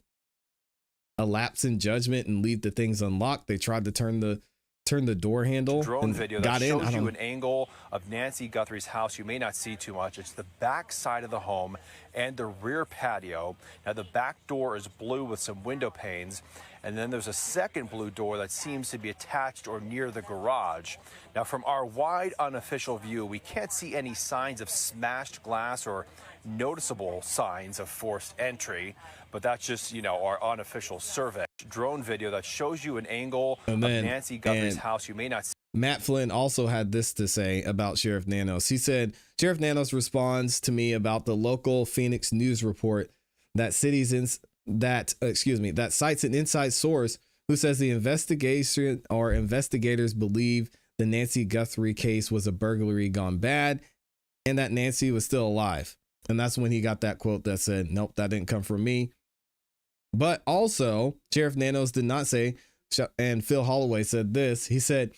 lapse in judgment and leave the things unlocked? They tried to turn the door handle. Drone video that shows you an angle of Nancy Guthrie's house. You may not see too much. It's the back side of the home and the rear patio. Now the back door is blue with some window panes. And then there's a second blue door that seems to be attached or near the garage. Now, from our wide unofficial view, we can't see any signs of smashed glass or noticeable signs of forced entry, but that's just, you know, our unofficial survey. Drone video that shows you an angle of Nancy Guthrie's house. You may not see. Matt Flynn also had this to say about Sheriff Nanos. He said, Sheriff Nanos responds to me about the local Phoenix news report that that cites an inside source who says the investigation or investigators believe the Nancy Guthrie case was a burglary gone bad and that Nancy was still alive. And that's when he got that quote that said, nope, that didn't come from me. But also, Sheriff Nanos did not say, and Phil Holloway said this, he said,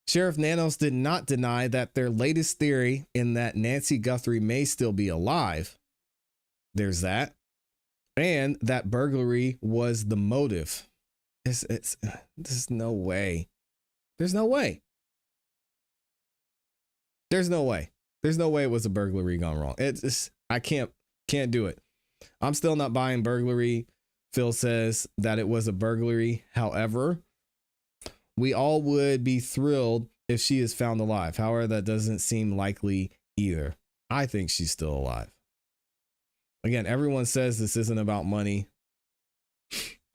Sheriff Nanos did not deny that their latest theory in that Nancy Guthrie may still be alive. There's that. And that burglary was the motive. There's no way. There's no way. There's no way. There's no way it was a burglary gone wrong. I can't do it. I'm still not buying burglary. Phil says that it was a burglary. However, we all would be thrilled if she is found alive. However, that doesn't seem likely either. I think she's still alive. Again, everyone says this isn't about money.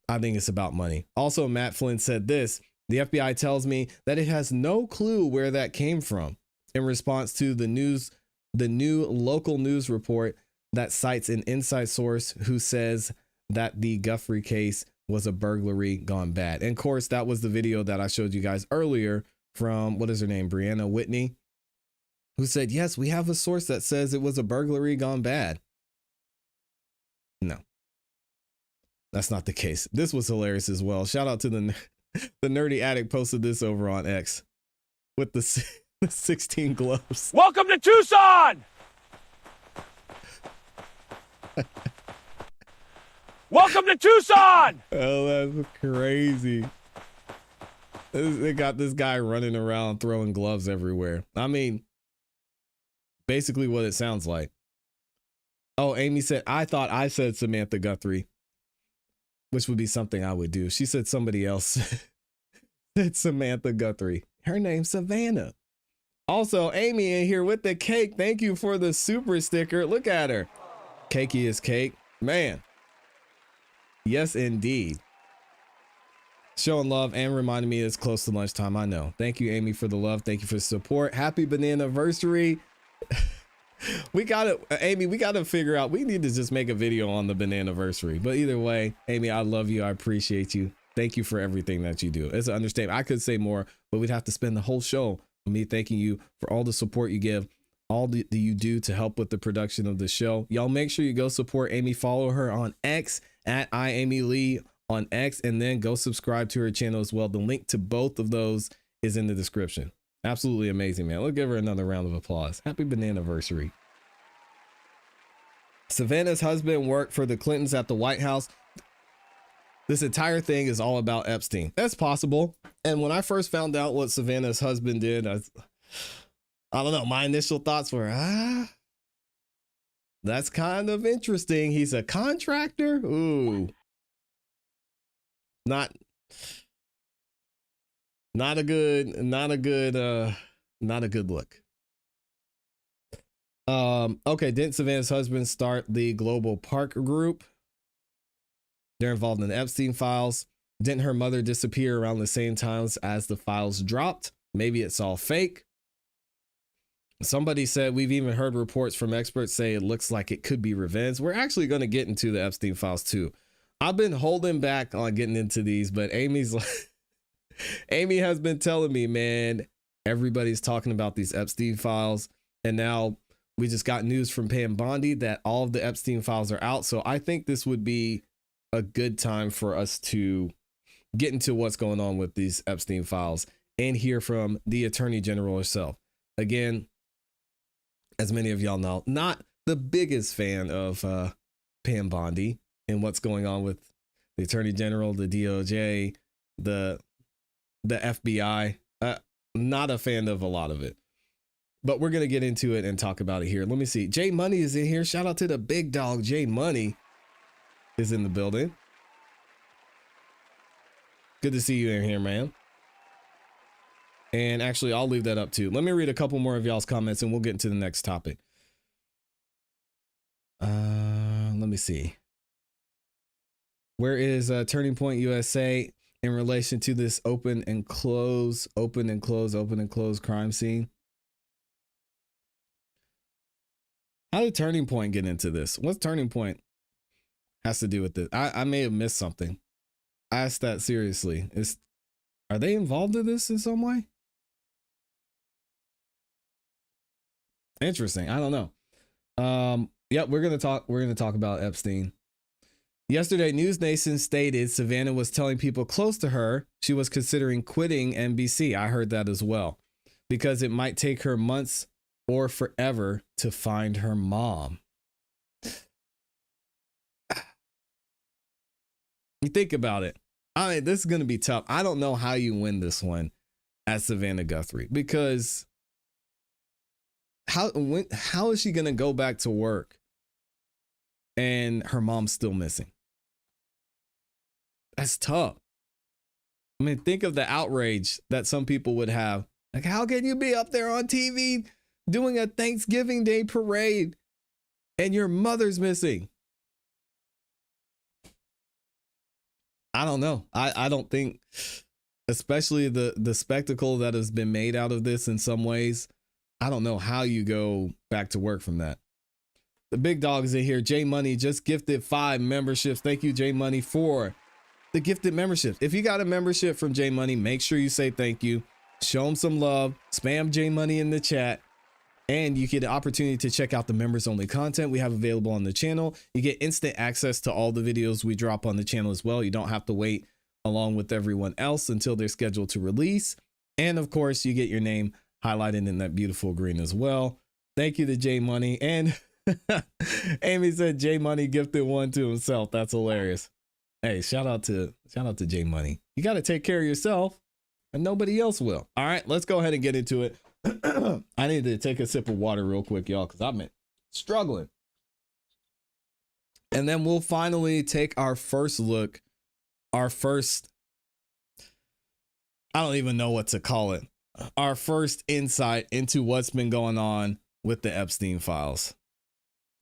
I think it's about money. Also, Matt Flynn said this, the FBI tells me that it has no clue where that came from in response to the new local news report that cites an inside source who says that the Guthrie case was a burglary gone bad. And of course, that was the video that I showed you guys earlier from, what is her name? Brianna Whitney, who said, yes, we have a source that says it was a burglary gone bad. No, that's not the case. This was hilarious as well. Shout out to the nerdy addict posted this over on X with the 16 gloves. Welcome to Tucson! Welcome to Tucson! Oh, that's crazy. They got this guy running around throwing gloves everywhere. I mean, Basically what it sounds like. Oh, Amy said, I thought I said Samantha Guthrie, which would be something I would do. She said somebody else said Samantha Guthrie. Her name's Savannah. Also, Amy in here with the cake. Thank you for the super sticker. Look at her. Cakey is cake. Man. Yes, indeed. Showing love and reminding me it's close to lunchtime. I know. Thank you, Amy, for the love. Thank you for the support. Happy banana anniversary. We gotta, Amy, we gotta figure out, we need to just make a video on the banana anniversary. But either way, Amy, I love you. I appreciate you. Thank you for everything that you do. It's an understatement. I could say more, but we'd have to spend the whole show with me thanking you for all the support you give, all that you do to help with the production of the show. Y'all make sure you go support Amy. Follow her on X at @IamyLee on X, and then go subscribe to her channel as well. The link to both of those is in the description. Absolutely amazing, man. Let's give her another round of applause. Happy banana anniversary. Savannah's husband worked for the Clintons at the White House. This entire thing is all about Epstein. That's possible. And when I first found out what Savannah's husband did, I don't know. My initial thoughts were, that's kind of interesting. He's a contractor. Ooh, not a good look. Okay, didn't Savannah's husband start the Global Park Group? They're involved in the Epstein files. Didn't her mother disappear around the same times as the files dropped? Maybe it's all fake. Somebody said, we've even heard reports from experts say it looks like it could be revenge. We're actually going to get into the Epstein files too. I've been holding back on getting into these, but Amy's like, Amy has been telling me, man, everybody's talking about these Epstein files. And now we just got news from Pam Bondi that all of the Epstein files are out. So I think this would be a good time for us to get into what's going on with these Epstein files and hear from the Attorney General herself. Again, as many of y'all know, not the biggest fan of Pam Bondi and what's going on with the Attorney General, the DOJ, the FBI. Not a fan of a lot of it. But we're going to get into it and talk about it here. Let me see. Jay Money is in here. Shout out to the big dog. Jay Money is in the building. Good to see you in here, man. And actually, I'll leave that up too. Let me read a couple more of y'all's comments and we'll get into the next topic. Let me see. Where is Turning Point USA in relation to this open and close crime scene? How did Turning Point get into this? What's Turning Point has to do with this? I may have missed something. I asked that seriously. Are they involved in this in some way? Interesting. I don't know. Yep, we're gonna talk about Epstein. Yesterday, News Nation stated Savannah was telling people close to her she was considering quitting NBC. I heard that as well, because it might take her months or forever to find her mom. You think about it. I mean, this is going to be tough. I don't know how you win this one as Savannah Guthrie, because how is she going to go back to work and her mom's still missing? That's tough. I mean, think of the outrage that some people would have. Like, how can you be up there on TV doing a Thanksgiving Day parade and your mother's missing? I don't know. I don't think, especially the spectacle that has been made out of this in some ways, I don't know how you go back to work from that. The big dog is in here. J Money just gifted 5 memberships. Thank you, J Money, for the gifted membership. If you got a membership from J Money, make sure you say thank you. Show him some love. Spam J Money in the chat. And you get an opportunity to check out the members only content we have available on the channel. You get instant access to all the videos we drop on the channel as well. You don't have to wait along with everyone else until they're scheduled to release. And of course, you get your name highlighted in that beautiful green as well. Thank you to J Money. And Amy said J Money gifted one to himself. That's hilarious. Hey, shout out to J Money. You got to take care of yourself and nobody else will. All right, let's go ahead and get into it. I need to take a sip of water real quick, y'all, because I've been struggling. And then we'll finally take our first look, I don't even know what to call it, our first insight into what's been going on with the Epstein files.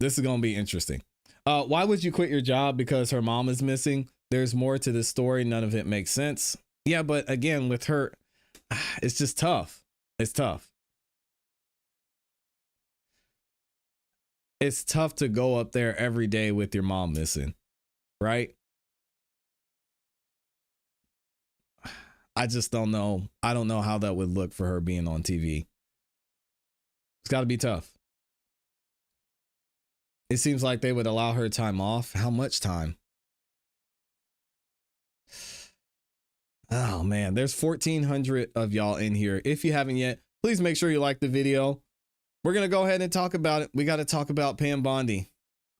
This is going to be interesting. Why would you quit your job? Because her mom is missing. There's more to this story. None of it makes sense. Yeah, but again, with her, it's just tough. It's tough. It's tough to go up there every day with your mom missing, right? I just don't know. I don't know how that would look for her being on TV. It's got to be tough. It seems like they would allow her time off. How much time? Oh man, there's 1,400 of y'all in here. If you haven't yet, please make sure you like the video. We're going to go ahead and talk about it. We got to talk about Pam Bondi.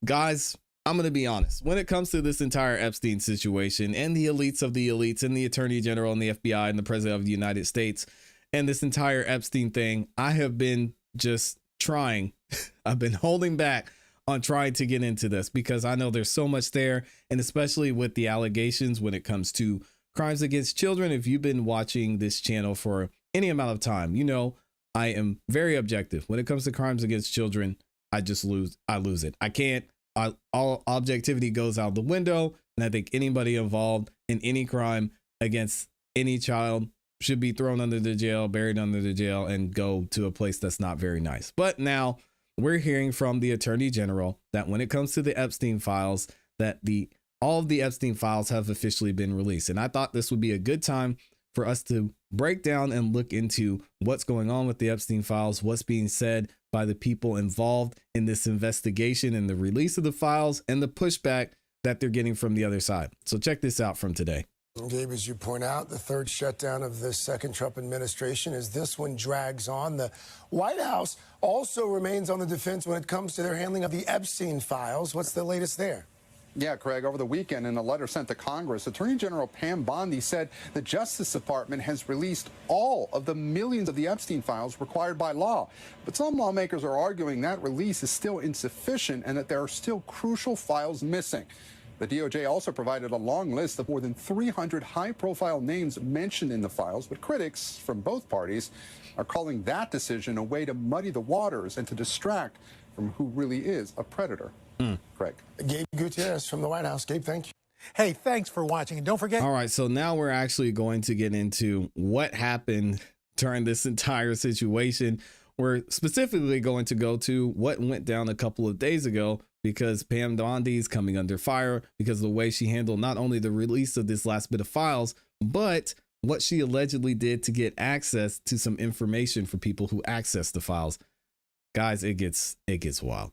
Guys, I'm going to be honest. When it comes to this entire Epstein situation and the elites of the elites and the Attorney General and the FBI and the President of the United States and this entire Epstein thing, I have been just trying. I've been holding back on trying to get into this because I know there's so much there, and especially with the allegations when it comes to crimes against children. If you've been watching this channel for any amount of time, you know I am very objective. When it comes to crimes against children, I lose it. I can't. All objectivity goes out the window, and I think anybody involved in any crime against any child should be thrown under the jail, buried under the jail, and go to a place that's not very nice. But now we're hearing from the Attorney General that when it comes to the Epstein files, that all of the Epstein files have officially been released. And I thought this would be a good time for us to break down and look into what's going on with the Epstein files, what's being said by the people involved in this investigation and the release of the files and the pushback that they're getting from the other side. So check this out from today. Gabe, as you point out, the third shutdown of the second Trump administration as this one drags on. The White House also remains on the defense when it comes to their handling of the Epstein files. What's the latest there? Yeah, Craig, over the weekend in a letter sent to Congress, Attorney General Pam Bondi said the Justice Department has released all of the millions of the Epstein files required by law. But some lawmakers are arguing that release is still insufficient and that there are still crucial files missing. The DOJ also provided a long list of more than 300 high-profile names mentioned in the files, but critics from both parties are calling that decision a way to muddy the waters and to distract from who really is a predator. Craig. Gabe Gutierrez from the White House. Gabe, thank you. Hey, thanks for watching. And don't forget. All right, so now we're actually going to get into what happened during this entire situation. We're specifically going to go to what went down a couple of days ago, because Pam Bondi is coming under fire because of the way she handled not only the release of this last bit of files, but what she allegedly did to get access to some information for people who access the files. Guys, it gets wild.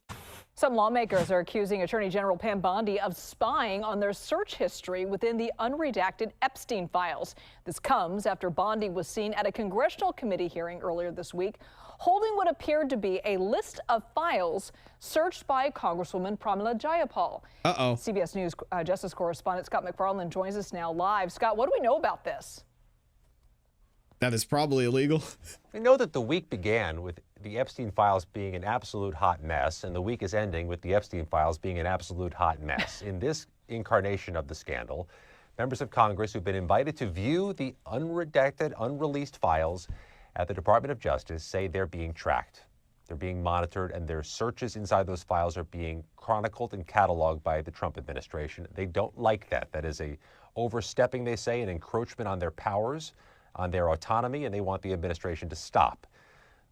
Some lawmakers are accusing Attorney General Pam Bondi of spying on their search history within the unredacted Epstein files. This comes after Bondi was seen at a congressional committee hearing earlier this week, holding what appeared to be a list of files searched by Congresswoman Pramila Jayapal. CBS News Justice correspondent Scott McFarland joins us now live. Scott, what do we know about this? That is probably illegal. We know that the week began with the Epstein files being an absolute hot mess, and the week is ending with the Epstein files being an absolute hot mess. In this incarnation of the scandal, members of Congress who've been invited to view the unredacted, unreleased files at the Department of Justice say they're being tracked. They're being monitored, and their searches inside those files are being chronicled and cataloged by the Trump administration. They don't like that. That is a overstepping, they say, an encroachment on their powers, on their autonomy, and they want the administration to stop.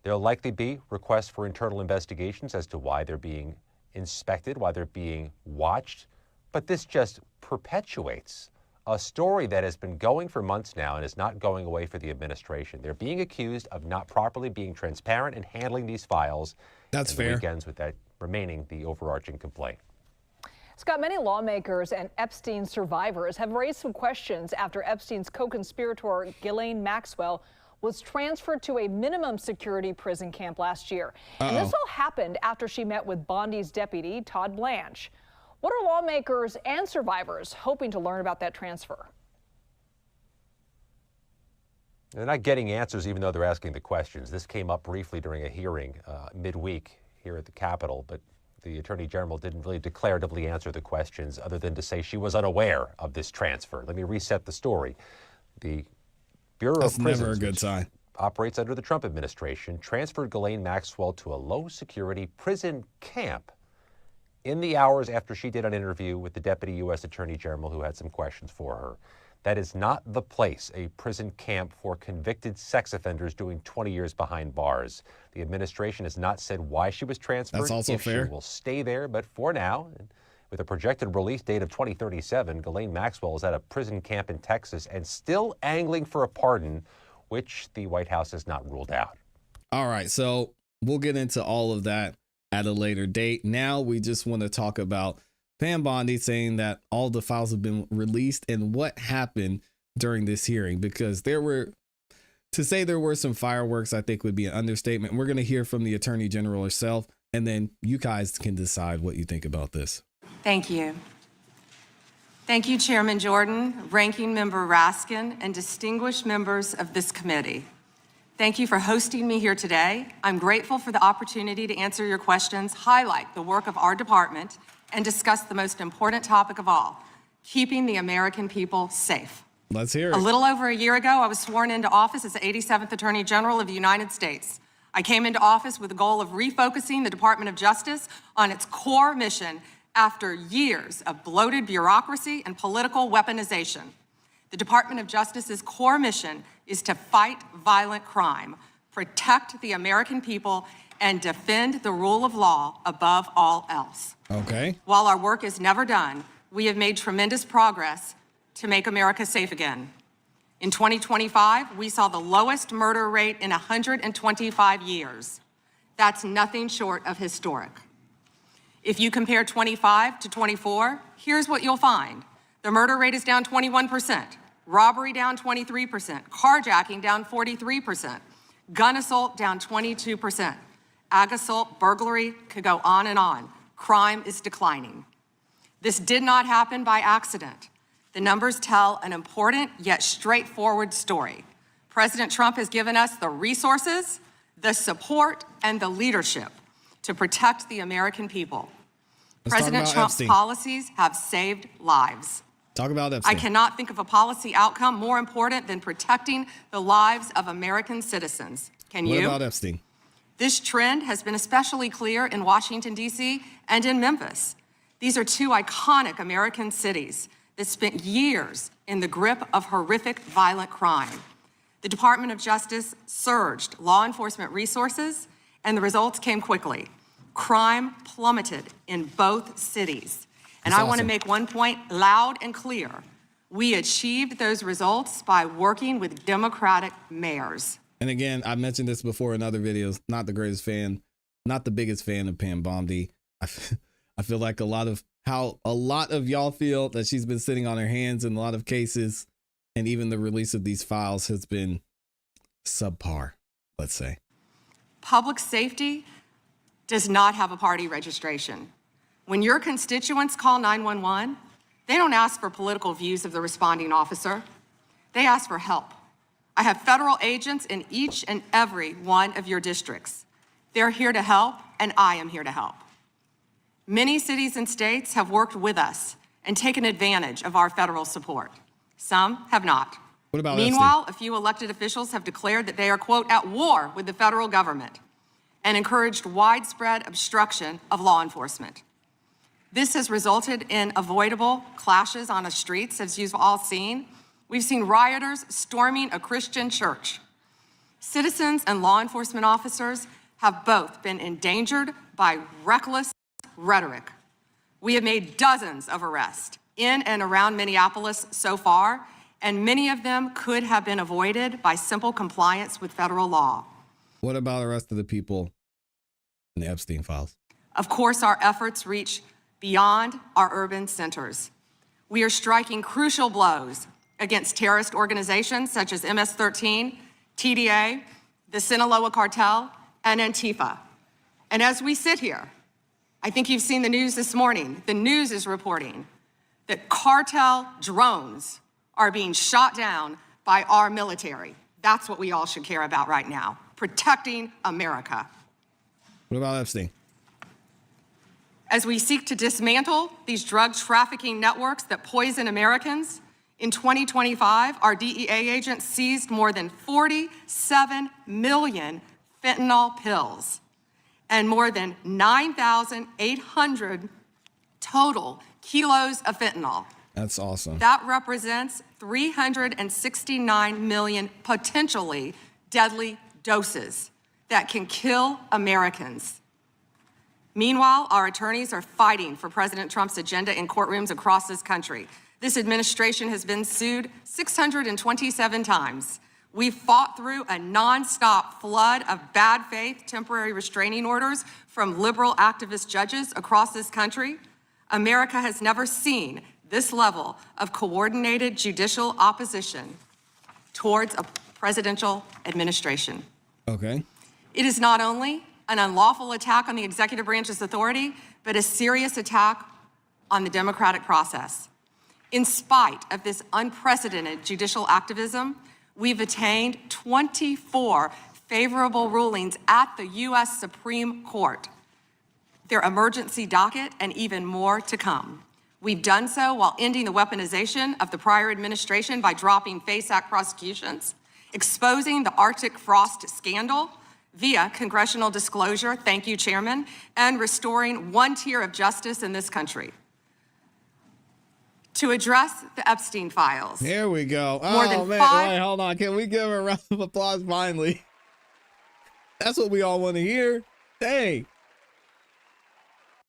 There'll likely be requests for internal investigations as to why they're being inspected, why they're being watched. But this just perpetuates a story that has been going for months now and is not going away for the administration. They're being accused of not properly being transparent and handling these files. That's fair. The week ends with that remaining the overarching complaint. Scott, many lawmakers and Epstein survivors have raised some questions after Epstein's co-conspirator Ghislaine Maxwell was transferred to a minimum security prison camp last year. And this all happened after she met with Bondi's deputy, Todd Blanche. What are lawmakers and survivors hoping to learn about that transfer? They're not getting answers even though they're asking the questions. This came up briefly during a hearing midweek here at the Capitol, but the Attorney General didn't really declaratively answer the questions other than to say she was unaware of this transfer. Let me reset the story. The Bureau of Prisons, never a good sign, operates under the Trump administration, transferred Ghislaine Maxwell to a low-security prison camp in the hours after she did an interview with the Deputy U.S. Attorney General who had some questions for her. That is not the place, a prison camp for convicted sex offenders doing 20 years behind bars. The administration has not said why she was transferred. That's also fair. She will stay there, but for now, with a projected release date of 2037, Ghislaine Maxwell is at a prison camp in Texas and still angling for a pardon, which the White House has not ruled out. All right, so we'll get into all of that at a later date. Now we just want to talk about Pam Bondi saying that all the files have been released and what happened during this hearing, because to say there were some fireworks, I think would be an understatement. We're going to hear from the Attorney General herself, and then you guys can decide what you think about this. Thank you. Thank you, Chairman Jordan, Ranking Member Raskin, and distinguished members of this committee. Thank you for hosting me here today. I'm grateful for the opportunity to answer your questions, highlight the work of our department, and discuss the most important topic of all, keeping the American people safe. Let's hear it. A little over a year ago, I was sworn into office as the 87th Attorney General of the United States. I came into office with the goal of refocusing the Department of Justice on its core mission after years of bloated bureaucracy and political weaponization. The Department of Justice's core mission is to fight violent crime, protect the American people, and defend the rule of law above all else. Okay. While our work is never done, we have made tremendous progress to make America safe again. In 2025, we saw the lowest murder rate in 125 years. That's nothing short of historic. If you compare 25 to 24, here's what you'll find. The murder rate is down 21%, robbery down 23%, carjacking down 43%, gun assault down 22%. Ag assault, burglary, could go on and on. Crime is declining. This did not happen by accident. The numbers tell an important yet straightforward story. President Trump has given us the resources, the support, and the leadership to protect the American people. President Trump's policies have saved lives. Talk about Epstein. I cannot think of a policy outcome more important than protecting the lives of American citizens. Can you? What about Epstein? This trend has been especially clear in Washington, D.C. and in Memphis. These are two iconic American cities that spent years in the grip of horrific violent crime. The Department of Justice surged law enforcement resources, and the results came quickly. Crime plummeted in both cities. And I want to make one point loud and clear. We achieved those results by working with Democratic mayors. And again, I mentioned this before in other videos, not the greatest fan, not the biggest fan of Pam Bondi. I feel like a lot of y'all feel that she's been sitting on her hands in a lot of cases, and even the release of these files has been subpar, let's say. Public safety does not have a party registration. When your constituents call 911, they don't ask for political views of the responding officer. They ask for help. I have federal agents in each and every one of your districts. They're here to help, and I am here to help. Many cities and states have worked with us and taken advantage of our federal support. Some have not. What about Meanwhile, a few elected officials have declared that they are, quote, at war with the federal government and encouraged widespread obstruction of law enforcement. This has resulted in avoidable clashes on the streets, as you've all seen. We've seen rioters storming a Christian church. Citizens and law enforcement officers have both been endangered by reckless rhetoric. We have made dozens of arrests in and around Minneapolis so far, and many of them could have been avoided by simple compliance with federal law. What about the rest of the people in the Epstein files? Of course, our efforts reach beyond our urban centers. We are striking crucial blows against terrorist organizations such as MS-13, TDA, the Sinaloa cartel, and Antifa. And as we sit here, I think you've seen the news this morning. The news is reporting that cartel drones are being shot down by our military. That's what we all should care about right now, protecting America. What about Epstein? As we seek to dismantle these drug trafficking networks that poison Americans, in 2025, our DEA agents seized more than 47 million fentanyl pills and more than 9,800 total kilos of fentanyl. That's awesome. That represents 369 million potentially deadly doses that can kill Americans. Meanwhile, our attorneys are fighting for President Trump's agenda in courtrooms across this country. This administration has been sued 627 times. We've fought through a nonstop flood of bad faith temporary restraining orders from liberal activist judges across this country. America has never seen this level of coordinated judicial opposition towards a presidential administration. Okay. It is not only an unlawful attack on the executive branch's authority, but a serious attack on the democratic process. In spite of this unprecedented judicial activism, we've attained 24 favorable rulings at the U.S. Supreme Court, their emergency docket, and even more to come. We've done so while ending the weaponization of the prior administration by dropping FACE Act prosecutions, exposing the Arctic frost scandal via congressional disclosure, thank you, Chairman, and restoring one tier of justice in this country. To address the Epstein files. There we go. More than man, wait, hold on. Can we give a round of applause finally? That's what we all want to hear. Hey.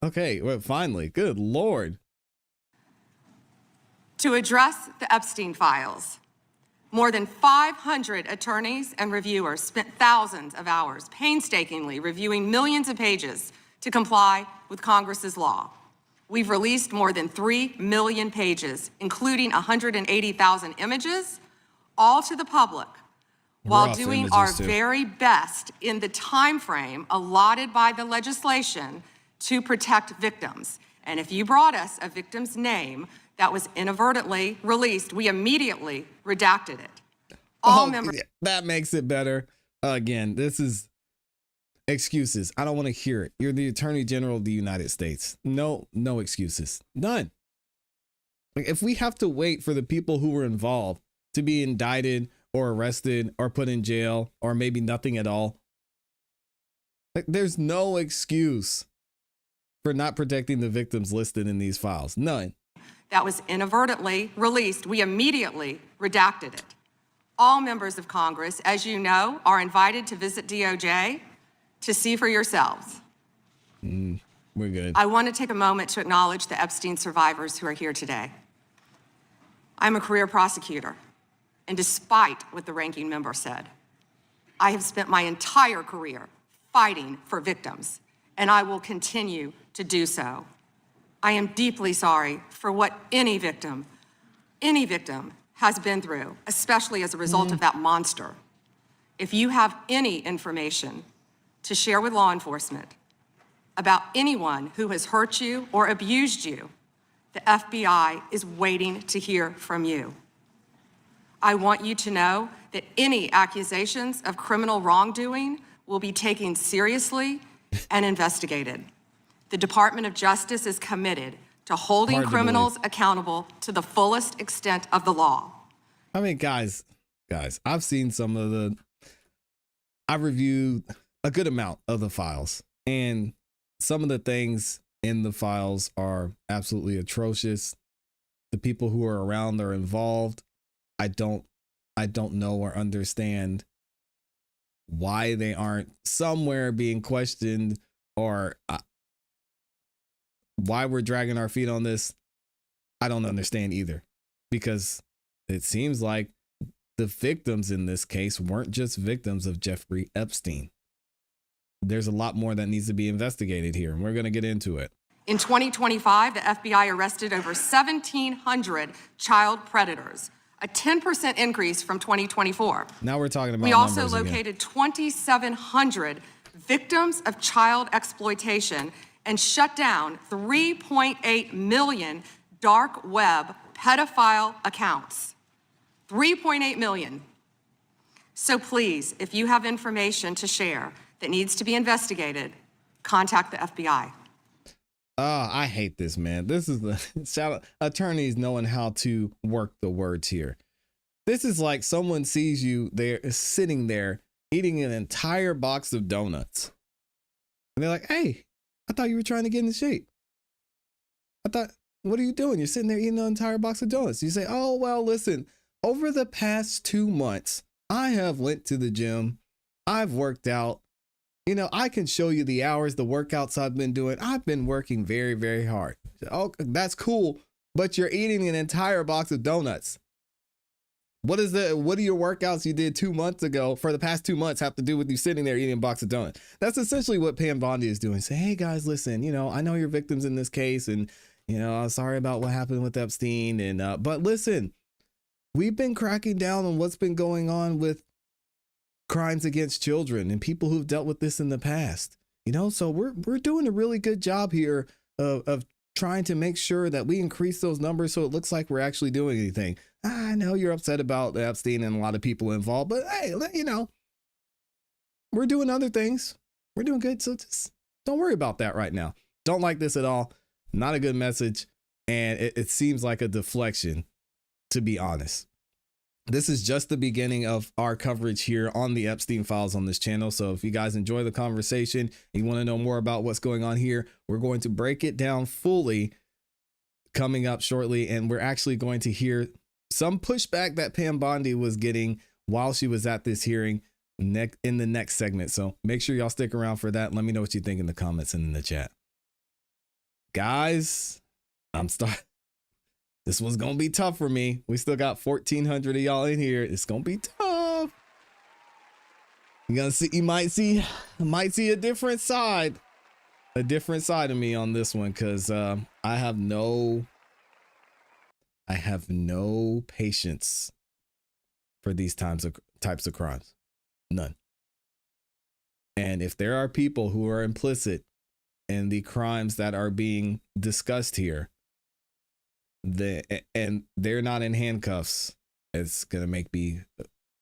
Okay, well, finally. Good Lord. To address the Epstein files, more than 500 attorneys and reviewers spent thousands of hours painstakingly reviewing millions of pages to comply with Congress's law. We've released more than 3 million pages, including 180,000 images, all to the public, while doing our very best in the time frame allotted by the legislation to protect victims. And if you brought us a victim's name that was inadvertently released, we immediately redacted it. All members. That makes it better. Again, this is excuses. I don't want to hear it. You're the Attorney General of the United States. No excuses. None. Like, if we have to wait for the people who were involved to be indicted or arrested or put in jail or maybe nothing at all, like, there's no excuse for not protecting the victims listed in these files. None. That was inadvertently released, we immediately redacted it. All members of Congress, as you know, are invited to visit DOJ to see for yourselves. We're good. I want to take a moment to acknowledge the Epstein survivors who are here today. I'm a career prosecutor, and despite what the ranking member said, I have spent my entire career fighting for victims, and I will continue to do so. I am deeply sorry for what any victim has been through, especially as a result of that monster. If you have any information to share with law enforcement about anyone who has hurt you or abused you, the FBI is waiting to hear from you. I want you to know that any accusations of criminal wrongdoing will be taken seriously and investigated. The Department of Justice is committed to holding criminals accountable to the fullest extent of the law. I mean, guys, I've seen I've reviewed a good amount of the files, and some of the things in the files are absolutely atrocious. The people who are around are involved. I don't know or understand why they aren't somewhere being questioned, or why we're dragging our feet on this. I don't understand either, because it seems like the victims in this case weren't just victims of Jeffrey Epstein. There's a lot more that needs to be investigated here, and we're going to get into it. In 2025, the FBI arrested over 1,700 child predators, a 10% increase from 2024. Now we're talking about We also numbers again. located 2,700 victims of child exploitation and shut down 3.8 million dark web pedophile accounts. 3.8 million. So please, if you have information to share that needs to be investigated, contact the FBI. I hate this, man. This is the attorneys knowing how to work the words here. This is like someone sees you there sitting there eating an entire box of donuts. And they're like, hey, I thought you were trying to get in shape. What are you doing? You're sitting there eating an entire box of donuts. You say, oh, well, listen, over the past 2 months, I have went to the gym. I've worked out. You know, I can show you the hours, the workouts I've been doing. I've been working very, very hard. Oh, that's cool. But you're eating an entire box of donuts. What do your workouts you did 2 months ago for the past 2 months have to do with you sitting there eating a box of donuts? That's essentially what Pam Bondi is doing. Say, hey guys, listen, you know, I know you're victims in this case, and you know, I'm sorry about what happened with Epstein. And but listen, we've been cracking down on what's been going on with crimes against children and people who've dealt with this in the past. You know, so we're doing a really good job here of trying to make sure that we increase those numbers so it looks like we're actually doing anything. I know you're upset about Epstein and a lot of people involved, but hey, you know, we're doing other things. We're doing good. So just don't worry about that right now. Don't like this at all. Not a good message. And it seems like a deflection, to be honest. This is just the beginning of our coverage here on the Epstein Files on this channel. So if you guys enjoy the conversation and you want to know more about what's going on here, we're going to break it down fully coming up shortly. And we're actually going to hear some pushback that Pam Bondi was getting while she was at this hearing in the next segment. So make sure y'all stick around for that. Let me know what you think in the comments and in the chat. Guys, this one's going to be tough for me. We still got 1,400 of y'all in here. It's going to be tough. You might see a different side of me on this one. Cause, I have no patience for these types of crimes. None. And if there are people who are implicit in the crimes that are being discussed here, and they're not in handcuffs, it's going to make me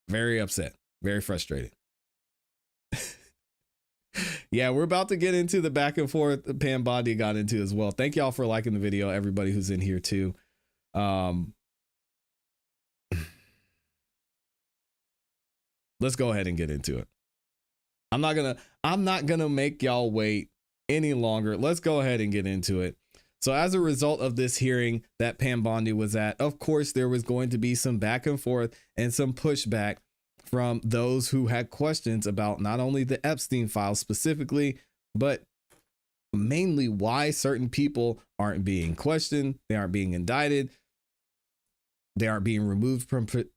very upset, very frustrated. Yeah, we're about to get into the back and forth Pam Bondi got into as well. Thank y'all for liking the video, everybody who's in here too. Let's go ahead and get into it. I'm not gonna make y'all wait any longer. Let's go ahead and get into it. So as a result of this hearing that Pam Bondi was at, of course, there was going to be some back and forth and some pushback from those who had questions about not only the Epstein files specifically, but mainly why certain people aren't being questioned, they aren't being indicted, they aren't being removed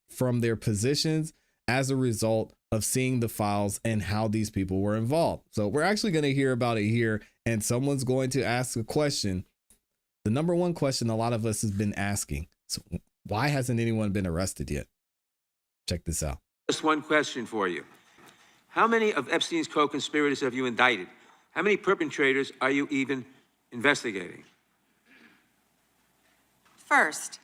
from their positions as a result of seeing the files and how these people were involved. So we're actually going to hear about it here, and someone's going to ask a question. The number one question a lot of us has been asking. So why hasn't anyone been arrested yet? Check this out. Just one question for you. How many of Epstein's co-conspirators have you indicted? How many perpetrators are you even investigating? First,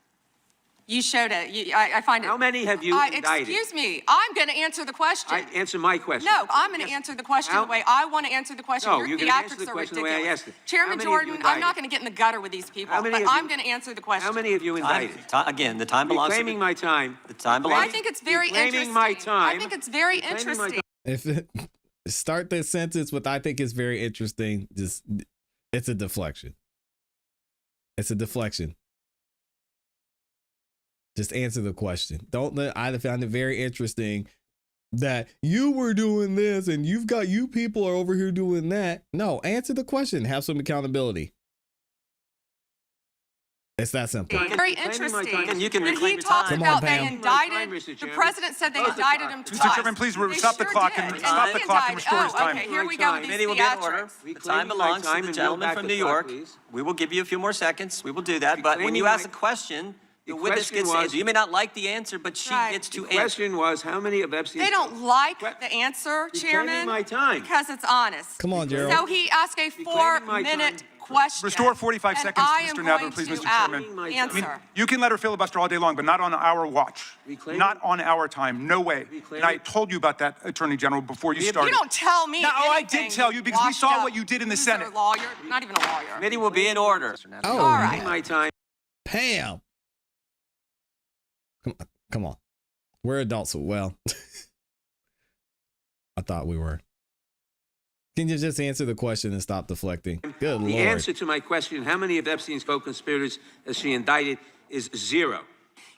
you showed it. I find it. How many have you indicted? Excuse me. I'm going to answer the question. Answer my question. No, I'm going to answer the question the way I want to answer the question. No, Your you're going to answer the theatrics are question the way I ridiculous. asked it. Chairman Jordan, I'm not going to get in the gutter with these people, but I'm going to answer the question. How many have you indicted? Again, the time belongs to Reclaiming my time. The time belongs. I think it's very Reclaiming interesting. my time. I think it's very interesting. Start this sentence with "I think it's very interesting." Just, it's a deflection. It's a deflection. Just answer the question. Don't let. I found it very interesting that you were doing this and you people are over here doing that. No, answer the question. Have some accountability. It's that simple. Very interesting. And you can when reclaim he your talks time. about Come on, they Pam. indicted, the president said they indicted him twice. Mr. Chairman, please stop the clock and stop the clock and restore his time. Okay, here we go with these Committee will get order. theatrics. The time belongs to the gentleman from New York. We will give you a few more seconds. We will do that. But when you ask a question, the witness gets to answer. You may not like the answer, but she gets to answer. The question was, how many of Epstein's... They don't like the answer, Chairman, my time. because it's honest. Come on, Gerald. So he asked a 4-minute question. Restore 45 and seconds, I Mr. am Nadler, going please, to Mr. Chairman. answer. You can let her filibuster all day long, but not on our watch. Not on our time. No way. And I told you about that, Attorney General, before you started. You don't tell me. No, I did tell you because we saw what you did in the Senate. Lawyer, not even a lawyer. Committee will be in order. Oh, all right. My time. Pam. Come on. We're adults. Well, I thought we were. Can you just answer the question and stop deflecting? Good Lord. The answer to my question, how many of Epstein's co-conspirators has she indicted, is 0.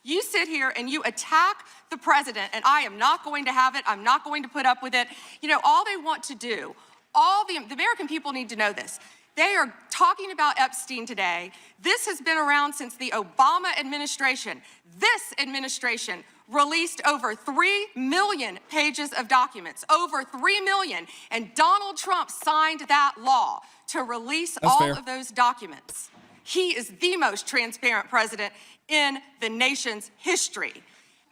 You sit here and you attack the president, and I am not going to have it. I'm not going to put up with it. You know, all they want to do, the American people need to know this. They are talking about Epstein today. This has been around since the Obama administration. This administration released over 3 million pages of documents, over 3 million. And Donald Trump signed that law to release of those documents. He is the most transparent president in the nation's history.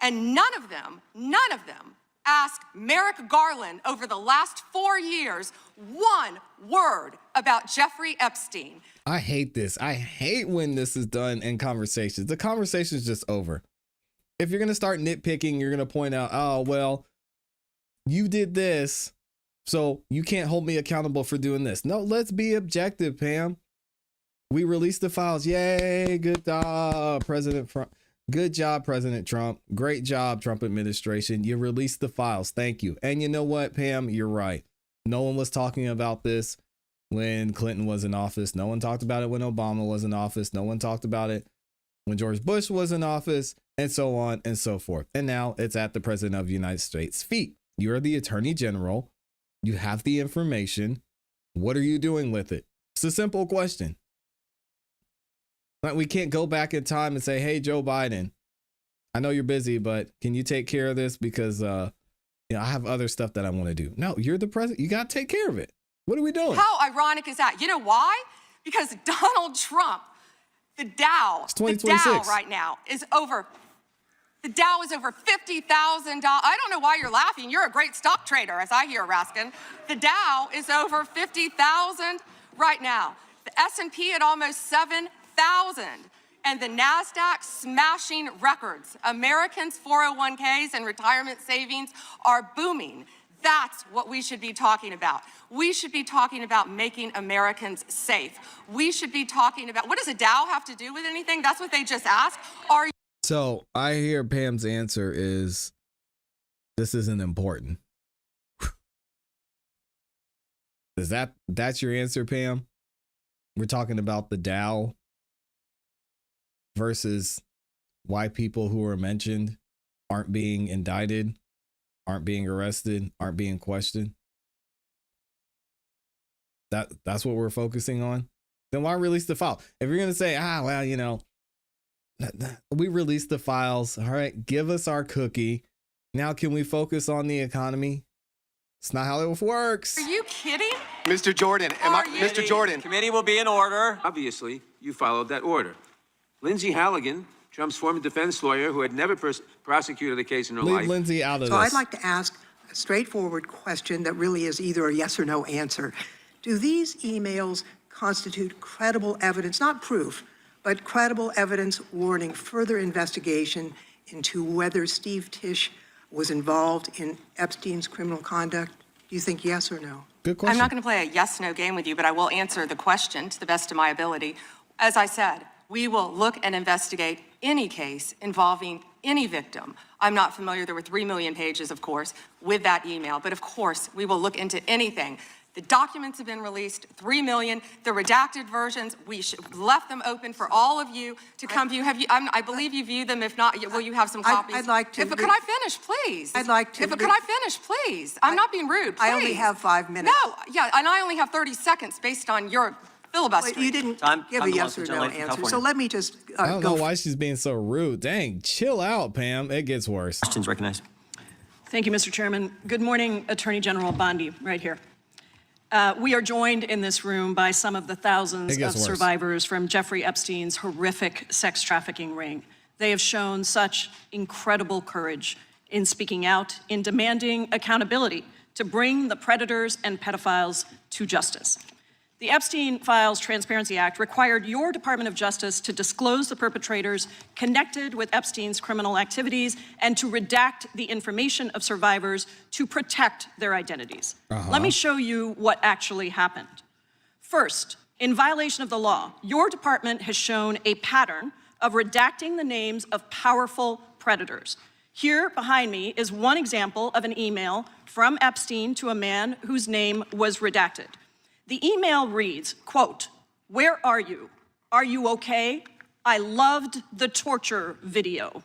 And none of them asked Merrick Garland over the last 4 years one word about Jeffrey Epstein. I hate this. I hate when this is done in conversations. The conversation is just over. If you're going to start nitpicking, you're going to point out, oh, well, you did this, so you can't hold me accountable for doing this. No, let's be objective, Pam. We released the files. Yay. Good job, President Trump. Good job, President Trump. Great job, Trump administration. You released the files. Thank you. And you know what, Pam? You're right. No one was talking about this when Clinton was in office. No one talked about it when Obama was in office. No one talked about it when George Bush was in office, and so on and so forth. And now it's at the President of the United States' feet. You're the Attorney General. You have the information. What are you doing with it? It's a simple question. Like, we can't go back in time and say, hey, Joe Biden, I know you're busy, but can you take care of this? Because I have other stuff that I want to do. No, you're the president. You got to take care of it. What are we doing? How ironic is that? You know why? Because Donald Trump, the Dow right now is over. The Dow is over $50,000. I don't know why you're laughing. You're a great stock trader, as I hear, Raskin. The Dow is over 50,000 right now. The S&P at almost 7,000. And the NASDAQ smashing records. Americans' 401ks and retirement savings are booming. That's what we should be talking about. We should be talking about making Americans safe. We should be talking about, what does a Dow have to do with anything? That's what they just asked. So I hear Pam's answer is, this isn't important. That's your answer, Pam? We're talking about the Dow versus why people who are mentioned aren't being indicted, aren't being arrested, aren't being questioned. That's what we're focusing on. Then why release the file? If you're going to say, we released the files. All right, give us our cookie. Now can we focus on the economy? It's not how it works. Are you kidding? Mr. Jordan, Mr. Jordan. Committee will be in order. Obviously, you followed that order. Lindsay Halligan, Trump's former defense lawyer who had never prosecuted a case in her life. Leave Lindsay out of this. So I'd like to ask a straightforward question that really is either a yes or no answer. Do these emails constitute credible evidence, not proof, but credible evidence warning further investigation into whether Steve Tisch was involved in Epstein's criminal conduct? Do you think yes or no? Good question. I'm not going to play a yes-no game with you, but I will answer the question to the best of my ability. As I said, we will look and investigate any case involving any victim. I'm not familiar, there were 3 million pages, of course, with that email, but of course, we will look into anything. The documents have been released, 3 million. The redacted versions, we left them open for all of you to come view. I believe you viewed them. If not, will you have some copies? I'd like to. Can I finish, please? I'd like to. Can I finish, please? I'm not being rude, please. I only have 5 minutes. No, yeah, and I only have 30 seconds based on your filibuster. You didn't give a yes or no answer, so let me just I don't know why she's being so rude. Dang, chill out, Pam. It gets worse. Questions recognized. Thank you, Mr. Chairman. Good morning, Attorney General Bondi, right here. We are joined in this room by some of the thousands of survivors from Jeffrey Epstein's horrific sex trafficking ring. They have shown such incredible courage in speaking out, in demanding accountability to bring the predators and pedophiles to justice. The Epstein Files Transparency Act required your Department of Justice to disclose the perpetrators connected with Epstein's criminal activities and to redact the information of survivors to protect their identities. Let me show you what actually happened. First, in violation of the law, your department has shown a pattern of redacting the names of powerful predators. Here behind me is one example of an email from Epstein to a man whose name was redacted. The email reads, quote, "Where are you? Are you okay? I loved the torture video."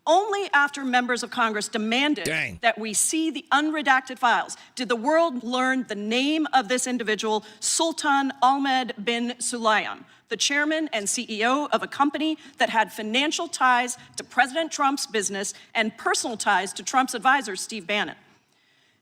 Only after members of Congress demanded that we see the unredacted files did the world learn the name of this individual, Sultan Ahmed bin Sulayem, the chairman and CEO of a company that had financial ties to President Trump's business and personal ties to Trump's advisor, Steve Bannon.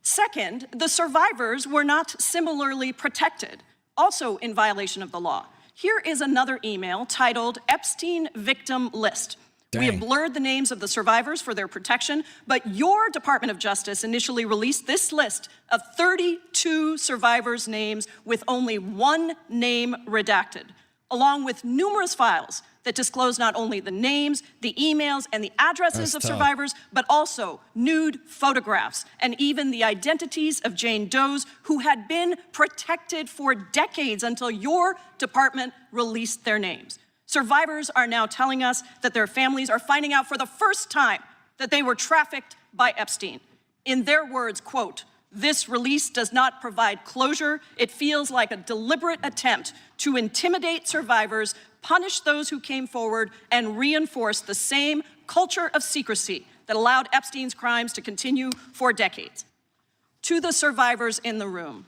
Second, the survivors were not similarly protected, also in violation of the law. Here is another email titled Epstein Victim List. We have blurred the names of the survivors for their protection, but your Department of Justice initially released this list of 32 survivors' names with only one name redacted, along with numerous files that disclose not only the names, the emails, and the addresses of survivors, but also nude photographs and even the identities of Jane Does who had been protected for decades until your department released their names. Survivors are now telling us that their families are finding out for the first time that they were trafficked by Epstein. In their words, quote, "This release does not provide closure. It feels like a deliberate attempt to intimidate survivors, punish those who came forward, and reinforce the same culture of secrecy that allowed Epstein's crimes to continue for decades." To the survivors in the room,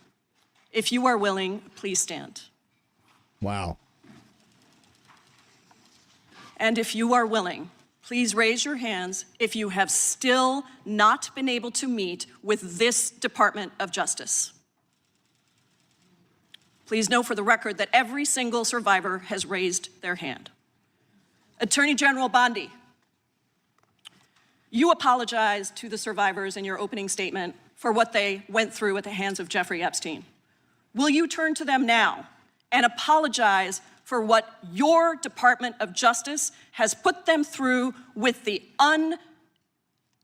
if you are willing, please stand. Wow. And if you are willing, please raise your hands if you have still not been able to meet with this Department of Justice. Please know for the record that every single survivor has raised their hand. Attorney General Bondi, you apologized to the survivors in your opening statement for what they went through at the hands of Jeffrey Epstein. Will you turn to them now and apologize for what your Department of Justice has put them through with the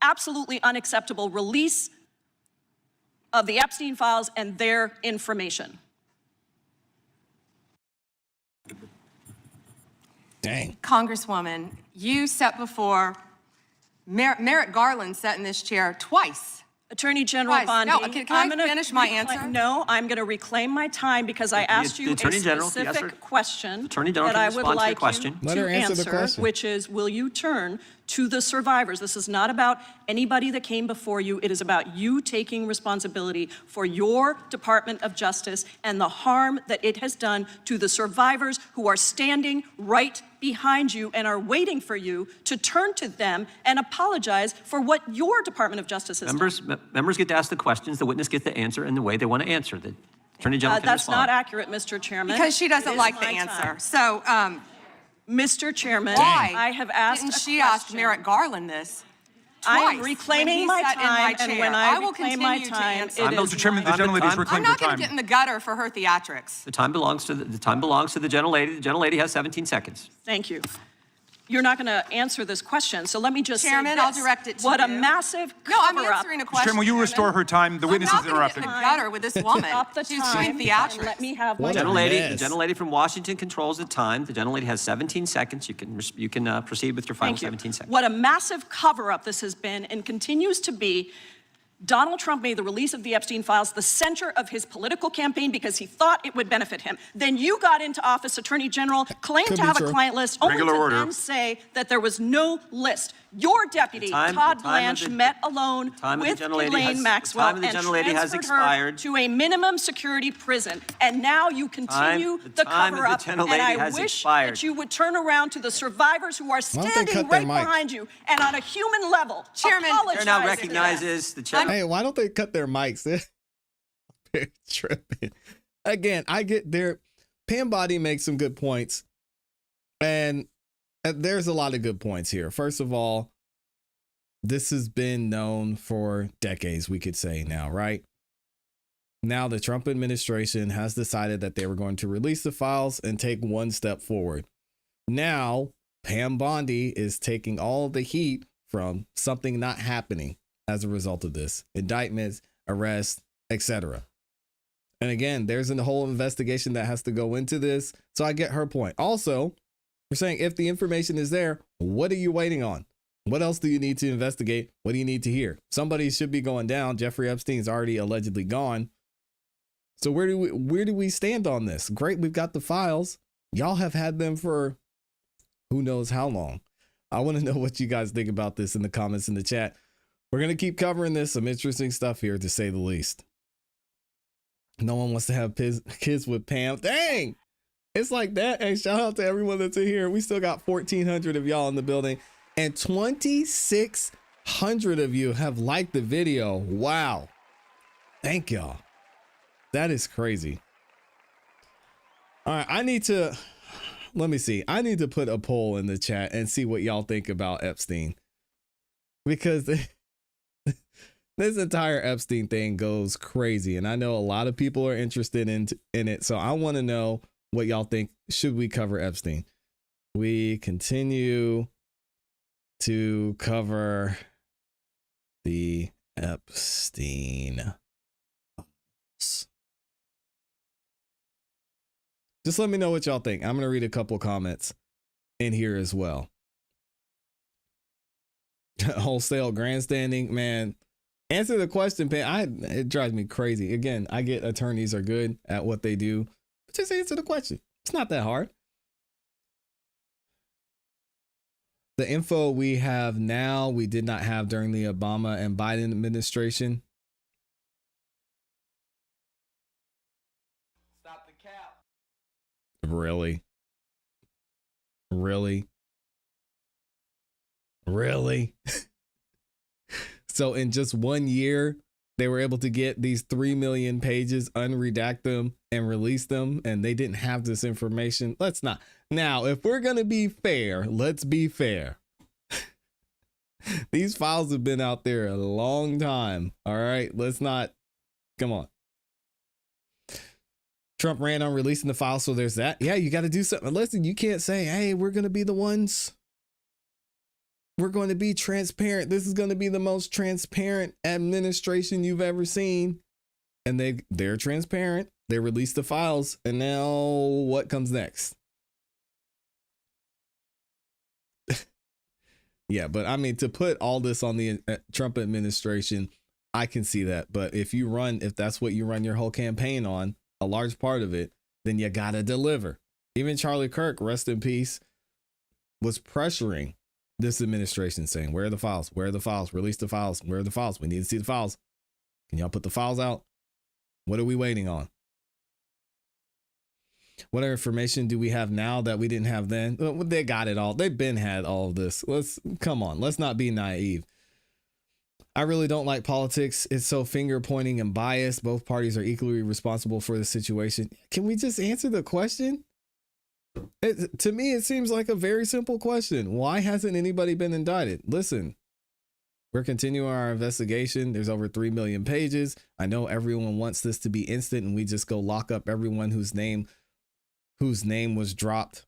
absolutely unacceptable release of the Epstein files and their information? Dang. Congresswoman, you sat before, Merrick Garland sat in this chair twice. Attorney General Bondi, No, can I finish my answer? No, I'm going to reclaim my time because I asked you a specific question that I would like you to answer, which is, will you turn to the survivors? This is not about anybody that came before you. It is about you taking responsibility for your Department of Justice and the harm that it has done to the survivors who are standing right behind you and are waiting for you to turn to them and apologize for what your Department of Justice has done. Members get to ask the questions, the witness gets to answer in the way they want to answer. The Attorney General can That's respond. not accurate, Mr. Chairman. Because she doesn't like the answer. So, Mr. Chairman, why I have asked didn't she ask Merrick Garland this? I'm reclaiming my time, and when I will reclaim my continue time, to answer. Mr. Chairman, the gentlelady has reclaimed her I'm not going time. to get in the gutter for her theatrics. The time belongs to the gentlelady. The gentlelady has 17 seconds. Thank you. You're not going to answer this question, so let me just Chairman, say this. I'll direct it to what you. a massive No, I'm cover-up. answering a question. Chairman, will you restore her time? The witness is interrupted. I'm not going to get in the gutter with this woman. Stop the She's time. doing theatrics. Let me have my The time. gentlelady from Washington controls the time. The gentlelady has 17 seconds. You can proceed with your final 17 seconds. What a massive cover-up this has been and continues to be. Donald Trump made the release of the Epstein files the center of his political campaign because he thought it would benefit him. Then you got into office, Attorney General, claimed to have a client list, only to then say that there was no list. Your deputy, Todd Blanche, met alone with Ghislaine Maxwell and transferred her to a minimum security prison. And now you continue the cover-up. And I wish that you would turn around to the survivors who are standing right behind you and on a human level, Chairman, now recognizes the chairman. Hey, why don't they cut their mics? They're tripping. Again, I get there. Pam Bondi makes some good points. And there's a lot of good points here. First of all, this has been known for decades, we could say now, right? Now the Trump administration has decided that they were going to release the files and take one step forward. Now Pam Bondi is taking all the heat from something not happening as a result of this. Indictments, arrests, etc. And again, there's a whole investigation that has to go into this. So I get her point. Also, we're saying if the information is there, what are you waiting on? What else do you need to investigate? What do you need to hear? Somebody should be going down. Jeffrey Epstein's already allegedly gone. So where do we stand on this? Great, we've got the files. Y'all have had them for who knows how long. I want to know what you guys think about this in the comments in the chat. We're going to keep covering this. Some interesting stuff here, to say the least. No one wants to have kids with Pam. Dang, it's like that. Hey, shout out to everyone that's in here. We still got 1,400 of y'all in the building, and 2,600 of you have liked the video. Wow. Thank y'all. That is crazy. All right, let me see. I need to put a poll in the chat and see what y'all think about Epstein, because this entire Epstein thing goes crazy, and I know a lot of people are interested in it. So I want to know what y'all think. Should we cover Epstein? We continue to cover the Epstein. Just let me know what y'all think. I'm going to read a couple comments in here as well. Wholesale grandstanding, man. Answer the question, Pam. It drives me crazy. Again, I get attorneys are good at what they do, but just answer the question. It's not that hard. The info we have now, we did not have during the Obama and Biden administration. Stop the cap. Really? Really? Really? So in just 1 year, they were able to get these 3 million pages, unredact them, and release them, and they didn't have this information. Let's not. Now, if we're going to be fair, let's be fair. These files have been out there a long time. All right, let's not. Come on. Trump ran on releasing the file, so there's that. Yeah, you got to do something. Listen, you can't say, hey, we're going to be the ones. We're going to be transparent. This is going to be the most transparent administration you've ever seen. And they're transparent. They released the files. And now what comes next? Yeah, but I mean, to put all this on the Trump administration, I can see that. But if that's what you run your whole campaign on, a large part of it, then you got to deliver. Even Charlie Kirk, rest in peace, was pressuring this administration, saying, where are the files? Where are the files? Release the files. Where are the files? We need to see the files. Can y'all put the files out? What are we waiting on? What information do we have now that we didn't have then? They got it all. They've had all of this. Come on. Let's not be naive. I really don't like politics. It's so finger pointing and biased. Both parties are equally responsible for the situation. Can we just answer the question? To me, it seems like a very simple question. Why hasn't anybody been indicted? Listen, we're continuing our investigation. There's over 3 million pages. I know everyone wants this to be instant and we just go lock up everyone whose name was dropped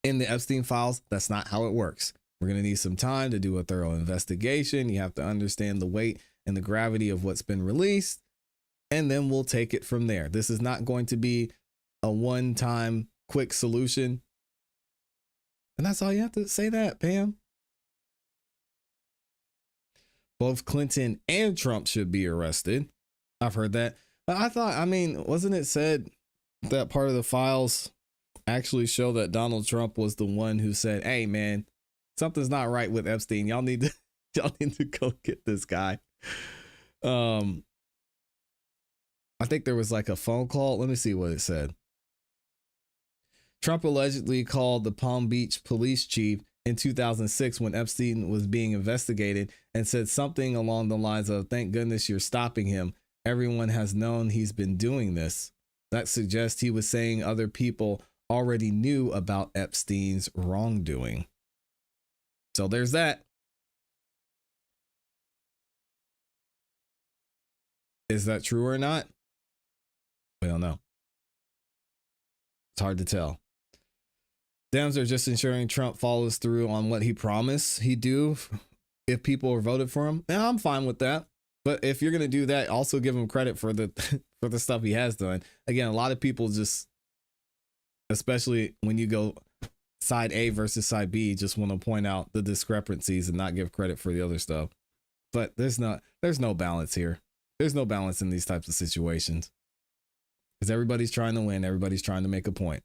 in the Epstein files. That's not how it works. We're going to need some time to do a thorough investigation. You have to understand the weight and the gravity of what's been released, and then we'll take it from there. This is not going to be a one-time quick solution. And that's all you have to say, that, Pam. Both Clinton and Trump should be arrested. I've heard that. But I thought, wasn't it said that part of the files actually show that Donald Trump was the one who said, hey, man, something's not right with Epstein. Y'all need to go get this guy. I think there was like a phone call. Let me see what it said. Trump allegedly called the Palm Beach police chief in 2006 when Epstein was being investigated and said something along the lines of, thank goodness you're stopping him. Everyone has known he's been doing this. That suggests he was saying other people already knew about Epstein's wrongdoing. So there's that. Is that true or not? We don't know. It's hard to tell. Dems are just ensuring Trump follows through on what he promised he'd do if people voted for him. And I'm fine with that. But if you're going to do that, also give him credit for the for the stuff he has done. Again, a lot of people just, especially when you go side A versus side B, just want to point out the discrepancies and not give credit for the other stuff. But there's no balance here. There's no balance in these types of situations. Because everybody's trying to win. Everybody's trying to make a point.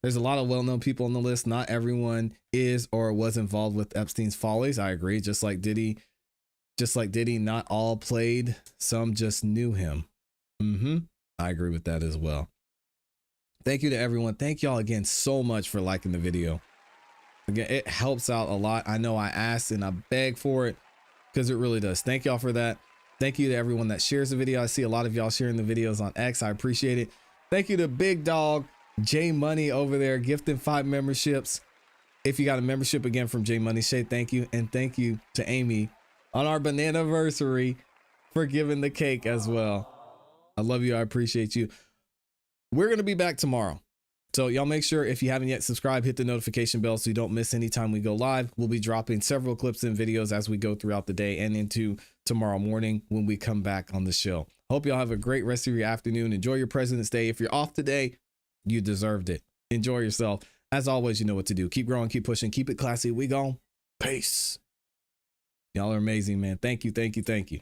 There's a lot of well-known people on the list. Not everyone is or was involved with Epstein's follies. I agree. Just like Diddy, not all played. Some just knew him. I agree with that as well. Thank you to everyone. Thank y'all again so much for liking the video. Again, it helps out a lot. I know I asked and I beg for it because it really does. Thank y'all for that. Thank you to everyone that shares the video. I see a lot of y'all sharing the videos on X. I appreciate it. Thank you to Big Dog J Money over there gifting 5 memberships. If you got a membership again from J Money, Shay, thank you. And thank you to Amy on our banana-versary for giving the cake as well. I love you. I appreciate you. We're going to be back tomorrow. So y'all make sure if you haven't yet subscribed, hit the notification bell so you don't miss any time we go live. We'll be dropping several clips and videos as we go throughout the day and into tomorrow morning when we come back on the show. Hope y'all have a great rest of your afternoon. Enjoy your President's Day. If you're off today, you deserved it. Enjoy yourself. As always, you know what to do. Keep growing, keep pushing, keep it classy. We gone. Peace. Y'all are amazing, man. Thank you, thank you, thank you.